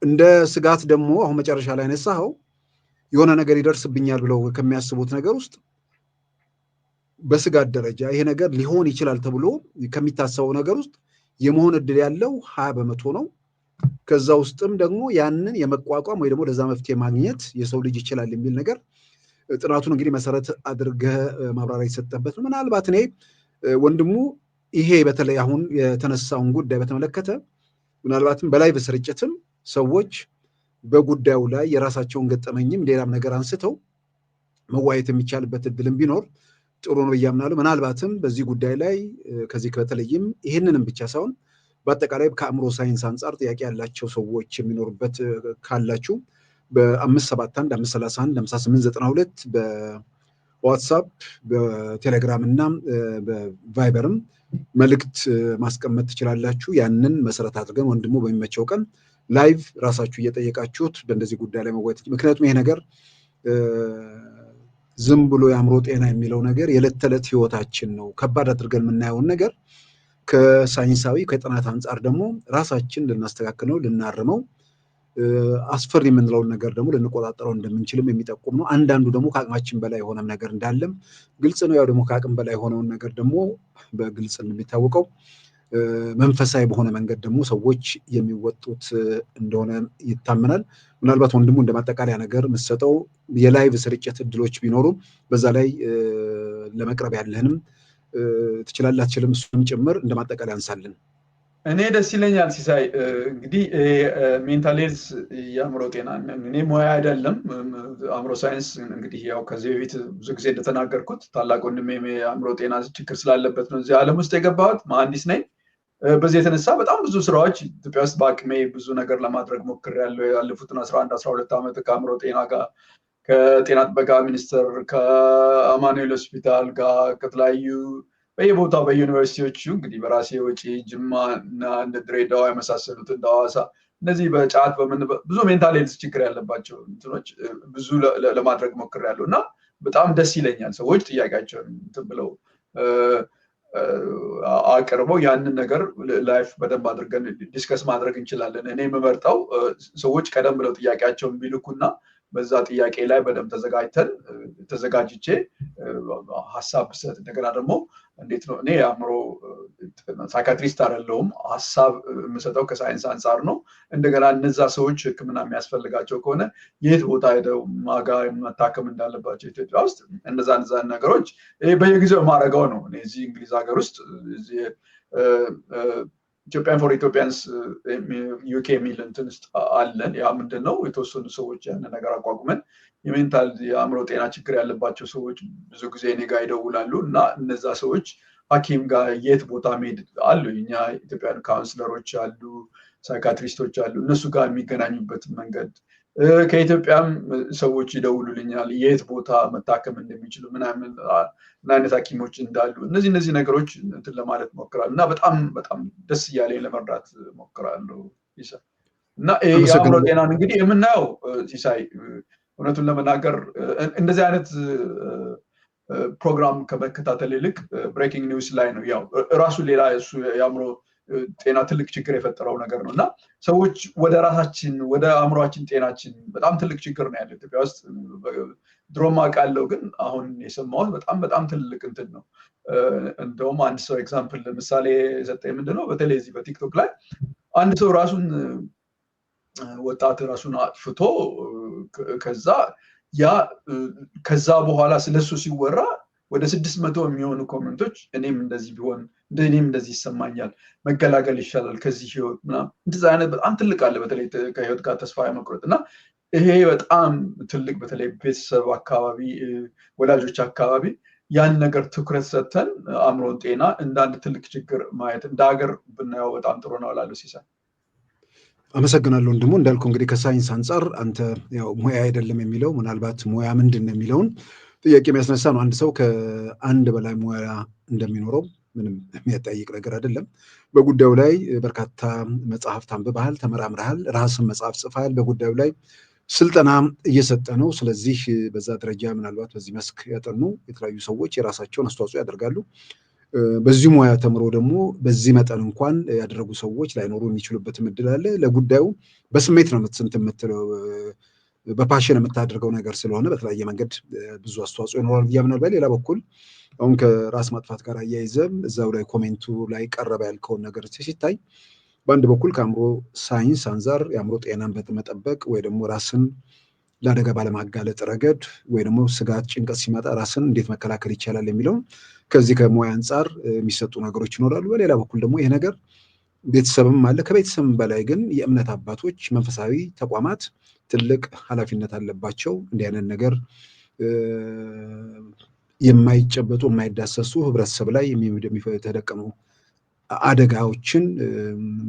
S1: እንደ ስጋት ደግሞ አሁን መጨረሻ ላይ ነሳው የሆነ ነገር ይደርስብኛል ብለው ከሚያስቡት ነገር ውስጥ በስጋት ደረጃ ይሄ ነገር ሊሆን ይችላል ተብሎ ከሚታሰበው ነገር ውስጥ የመሆን እድል ያለው 20% ነው። ከዛ ውስጥም ደግሞ ያንን የመቋቋም ወይ ደግሞ ለዛ መፍትሄ ማግኘት የሰው ልጅ ይችላል የሚል ነገር ጥናቱን እንግዲህ መሰረት አድርገህ ማብራሪያ የሰጠበት ነው። ምናልባት እኔ ወንድሙ ይሄ በተለይ አሁን የተነሳውን ጉዳይ በተመለከተ ምናልባትም በላይቭ ስርጭትም ሰዎች በጉዳዩ ላይ የራሳቸውን ገጠመኝም ሌላም ነገር አንስተው መዋየት የሚቻልበት እድልም ቢኖር ጥሩ ነው ብዬ አምናለሁ። ምናልባትም በዚህ ጉዳይ ላይ ከዚህ በተለይም ይህንንም ብቻ ሳይሆን በአጠቃላይ ከአእምሮ ሳይንስ አንጻር ጥያቄ ያላቸው ሰዎች የሚኖሩበት ካላችሁ በ571 531 5892 በዋትሳፕ በቴሌግራም እና በቫይበርም መልእክት ማስቀመጥ ትችላላችሁ። ያንን መሰረት አድርገን ወንድሙ በሚመቸው ቀን ላይቭ ራሳችሁ እየጠየቃችሁት በእንደዚህ ጉዳይ ላይ መወያየት፣ ምክንያቱም ይሄ ነገር ዝም ብሎ የአእምሮ ጤና የሚለው ነገር የዕለት ተዕለት ህይወታችን ነው። ከባድ አድርገን የምናየውን ነገር ከሳይንሳዊ ከጥናት አንጻር ደግሞ ራሳችን ልናስተካክለው ልናርመው አስፈሪ የምንለውን ነገር ደግሞ ልንቆጣጠረው እንደምንችልም የሚጠቁም ነው። አንዳንዱ ደግሞ ከአቅማችን በላይ የሆነም ነገር እንዳለም ግልጽ ነው። ያው ደግሞ ከአቅም በላይ የሆነውን ነገር ደግሞ በግልጽ እንደሚታወቀው መንፈሳዊ በሆነ መንገድ ደግሞ ሰዎች የሚወጡት እንደሆነ ይታመናል። ምናልባት ወንድሙ እንደማጠቃለያ ነገር የምትሰጠው የላይቭ ስርጭት እድሎች ቢኖሩ በዛ ላይ ለመቅረብ ያለህንም ትችላለህ አትችልም፣ እሱንም ጭምር እንደማጠቃለያ አንሳልን።
S2: እኔ ደስ ይለኛል ሲሳይ። እንግዲህ ሜንታል ሄልዝ የአእምሮ ጤና እኔ ሙያ አይደለም አእምሮ ሳይንስ እንግዲህ ያው ከዚህ በፊት ብዙ ጊዜ እንደተናገርኩት ታላቅ ወንድሜ የአእምሮ ጤና ችግር ስላለበት ነው እዚህ ዓለም ውስጥ የገባሁት። መሐንዲስ ነኝ። በዚህ የተነሳ በጣም ብዙ ስራዎች ኢትዮጵያ ውስጥ በአቅሜ ብዙ ነገር ለማድረግ ሞክሬያለሁ። ያለፉትን 11-12 ዓመት ከአእምሮ ጤና ጋር ከጤና ጥበቃ ሚኒስቴር ከአማኑኤል ሆስፒታል ጋር ከተለያዩ በየቦታው በዩኒቨርሲቲዎቹ እንግዲህ በራሴ ወጪ ጅማ እና እንደ ድሬዳዋ የመሳሰሉት እንደ ሐዋሳ እነዚህ በጫት ብዙ ሜንታል ሄልዝ ችግር ያለባቸው እንትኖች ብዙ ለማድረግ ሞክሬያለሁ እና በጣም ደስ ይለኛል። ሰዎች ጥያቄያቸውን እንትን ብለው አቅርበው ያንን ነገር ላይፍ በደንብ አድርገን ዲስከስ ማድረግ እንችላለን። እኔ የምመርጠው ሰዎች ቀደም ብለው ጥያቄያቸውን ቢልኩና በዛ ጥያቄ ላይ በደንብ ተዘጋጅቼ ሀሳብ ብሰጥ እንደገና ደግሞ እንዴት ነው እኔ የአእምሮ ሳይካትሪስት አይደለሁም። ሀሳብ የምሰጠው ከሳይንስ አንጻር ነው። እንደገና እነዛ ሰዎች ሕክምና የሚያስፈልጋቸው ከሆነ የት ቦታ ሄደው ማጋ መታከም እንዳለባቸው ኢትዮጵያ ውስጥ እነዛ ነገሮች በየጊዜው የማደርገው ነው። እኔ እዚህ እንግሊዝ ሀገር ውስጥ ኢትዮጵያን ፎር ኢትዮጵያንስ ዩኬ የሚል እንትን ውስጥ አለን። ያ ምንድን ነው የተወሰኑ ሰዎች ያን ነገር አቋቁመን የሜንታል የአእምሮ ጤና ችግር ያለባቸው ሰዎች ብዙ ጊዜ እኔ ጋር ይደውላሉ እና እነዛ ሰዎች ሐኪም ጋር የት ቦታ መሄድ አሉ። እኛ ኢትዮጵያን ካውንስለሮች አሉ፣ ሳይካትሪስቶች አሉ። እነሱ ጋር የሚገናኙበት መንገድ ከኢትዮጵያም ሰዎች ይደውሉልኛል የት ቦታ መታከም እንደሚችሉ ምን አይነት ሐኪሞች እንዳሉ እነዚህ ነገሮች እንትን ለማለት ሞክራለሁ እና በጣም ደስ እያለኝ ለመርዳት ሞክራለሁ። እና የአእምሮ ጤናን እንግዲህ የምናየው ሲሳይ እውነቱን ለመናገር እንደዚህ አይነት ፕሮግራም ከመከታተል ይልቅ ብሬኪንግ ኒውስ ላይ ነው። ያው ራሱ ሌላ እሱ የአእምሮ ጤና ትልቅ ችግር የፈጠረው ነገር ነው እና ሰዎች ወደ ራሳችን ወደ አእምሯችን ጤናችን በጣም ትልቅ ችግር ነው ያለው ኢትዮጵያ ውስጥ። ድሮም አውቃለሁ ግን አሁን የሰማሁት በጣም ትልቅ እንትን ነው። እንደውም አንድ ሰው ኤግዛምፕል ለምሳሌ የሰጠኝ ምንድነው በተለይ እዚህ በቲክቶክ ላይ አንድ ሰው ወጣት ራሱን አጥፍቶ ከዛ በኋላ ስለሱ ሲወራ ወደ 600 የሚሆኑ ኮሜንቶች እኔም እንደዚህ ቢሆን እኔም እንደዚህ ይሰማኛል፣ መገላገል ይሻላል ከዚህ ህይወት ምናምን እንደዛ አይነት በጣም ትልቅ አለ። በተለይ ከህይወት ጋር ተስፋ የመቁረጥ እና ይሄ በጣም ትልቅ በተለይ ቤተሰብ አካባቢ ወላጆች አካባቢ ያን ነገር ትኩረት ሰጥተን አእምሮን ጤና እንደ አንድ ትልቅ ችግር ማየት እንደ ሀገር ብናየው በጣም ጥሩ ነው እላለሁ። ሲሳይ
S1: አመሰግናለሁ። ደግሞ እንዳልኩ እንግዲህ ከሳይንስ አንጻር አንተ ያው ሙያ አይደለም የሚለው ምናልባት ሙያ ምንድን ነው የሚለውን ጥያቄ የሚያስነሳ ነው። አንድ ሰው ከአንድ በላይ ሙያ እንደሚኖረው ምንም የሚያጠያይቅ ነገር አይደለም። በጉዳዩ ላይ በርካታ መጽሐፍት አንብበሃል፣ ተመራምረሃል፣ ራስን መጽሐፍ ጽፈሃል፣ በጉዳዩ ላይ ስልጠና እየሰጠ ነው። ስለዚህ በዛ ደረጃ ምናልባት በዚህ መስክ ያጠኑ የተለያዩ ሰዎች የራሳቸውን አስተዋጽኦ ያደርጋሉ። በዚህ ሙያ ተምሮ ደግሞ በዚህ መጠን እንኳን ያደረጉ ሰዎች ላይኖሩ የሚችሉበት እድል አለ። ለጉዳዩ በስሜት ነው የምትለው በፓሽን የምታደርገው ነገር ስለሆነ በተለያየ መንገድ ብዙ አስተዋጽኦ ይኖራል ብዬ አምናለሁ። በሌላ በኩል አሁን ከራስ ማጥፋት ጋር አያይዘም እዛው ላይ ኮሜንቱ ላይ ቀረበ ያልከውን ነገር ሲታይ በአንድ በኩል ከአእምሮ ሳይንስ አንጻር የአእምሮ ጤናን በመጠበቅ ወይ ደግሞ ራስን ለአደጋ ባለማጋለጥ ረገድ ወይ ደግሞ ስጋት፣ ጭንቀት ሲመጣ ራስን እንዴት መከላከል ይቻላል የሚለው ከዚህ ከሙያ አንጻር የሚሰጡ ነገሮች ይኖራሉ። በሌላ በኩል ደግሞ ይሄ ነገር ቤተሰብም አለ። ከቤተሰብም በላይ ግን የእምነት አባቶች፣ መንፈሳዊ ተቋማት ትልቅ ኃላፊነት አለባቸው። እንዲህ አይነት ነገር የማይጨበጡ የማይዳሰሱ ህብረተሰብ ላይ የተደቀኑ አደጋዎችን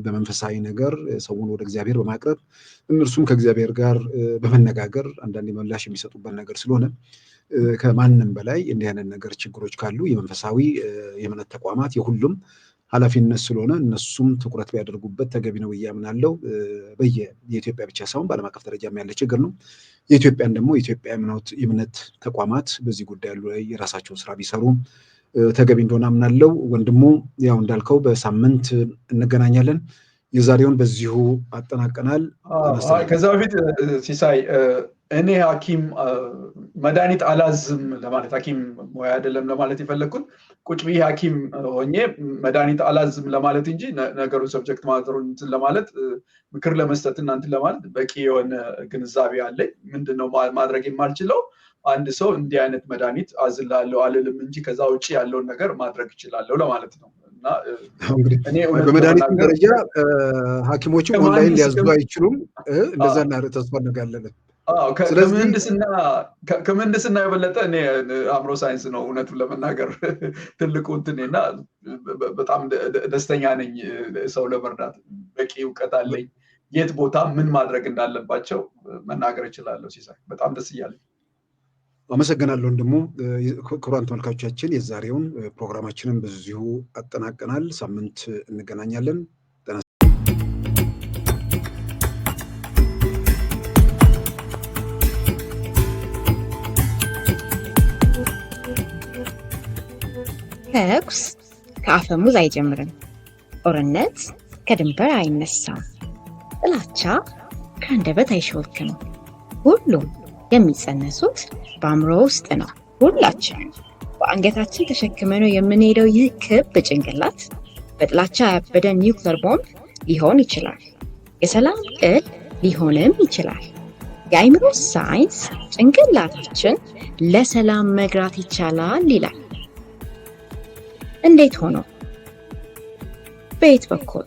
S1: በመንፈሳዊ ነገር ሰውን ወደ እግዚአብሔር በማቅረብ እነርሱም ከእግዚአብሔር ጋር በመነጋገር አንዳንድ ምላሽ የሚሰጡበት ነገር ስለሆነ ከማንም በላይ እንዲህ አይነት ነገር ችግሮች ካሉ የመንፈሳዊ የእምነት ተቋማት የሁሉም ኃላፊነት ስለሆነ እነሱም ትኩረት ቢያደርጉበት ተገቢ ነው ብዬ አምናለሁ። የኢትዮጵያ ብቻ ሳይሆን በዓለም አቀፍ ደረጃም ያለ ችግር ነው። የኢትዮጵያን ደግሞ የኢትዮጵያ የእምነት ተቋማት በዚህ ጉዳይ ላይ የራሳቸውን ስራ ቢሰሩ ተገቢ እንደሆነ አምናለሁ። ወንድሙ ያው እንዳልከው በሳምንት እንገናኛለን። የዛሬውን በዚሁ አጠናቀናል።
S2: ከዛ በፊት ሲሳይ እኔ ሐኪም መድኃኒት አላዝም ለማለት ሐኪም ሙያ አይደለም ለማለት የፈለግኩት ቁጭ ብዬ ሐኪም ሆኜ መድኃኒት አላዝም ለማለት እንጂ ነገሩን ሰብጀክት ማተሩን እንትን ለማለት ምክር ለመስጠት እና እንትን ለማለት በቂ የሆነ ግንዛቤ አለኝ። ምንድነው ማድረግ የማልችለው አንድ ሰው እንዲህ አይነት መድኃኒት አዝላለሁ አልልም እንጂ ከዛ ውጭ ያለውን ነገር ማድረግ እችላለሁ ለማለት ነው። እና
S1: በመድኃኒት ደረጃ ሐኪሞችም ኦንላይን ሊያዙ አይችሉም። እንደዛ ተስፋ እናደርጋለን።
S2: ከምህንድስና የበለጠ እኔ አእምሮ ሳይንስ ነው እውነቱን ለመናገር ትልቁ እንትኔና በጣም ደስተኛ ነኝ። ሰው ለመርዳት በቂ እውቀት አለኝ። የት ቦታ ምን ማድረግ እንዳለባቸው መናገር እችላለሁ። ሲሳይ በጣም ደስ እያለኝ
S1: አመሰግናለሁ። ደግሞ ክቡራን ተመልካቾቻችን የዛሬውን ፕሮግራማችንን በዚሁ አጠናቀናል። ሳምንት እንገናኛለን።
S3: ተኩስ ከአፈሙዝ አይጀምርም። ጦርነት ከድንበር አይነሳም። ጥላቻ ከአንደበት አይሾልክም። ሁሉም የሚጸነሱት በአእምሮ ውስጥ ነው። ሁላችንም በአንገታችን ተሸክመነው የምንሄደው ይህ ክብ ጭንቅላት በጥላቻ ያበደ ኒውክለር ቦምብ ሊሆን ይችላል። የሰላም ቅል ሊሆንም ይችላል። የአእምሮ ሳይንስ ጭንቅላታችን ለሰላም መግራት ይቻላል ይላል። እንዴት ሆኖ? በየት በኩል?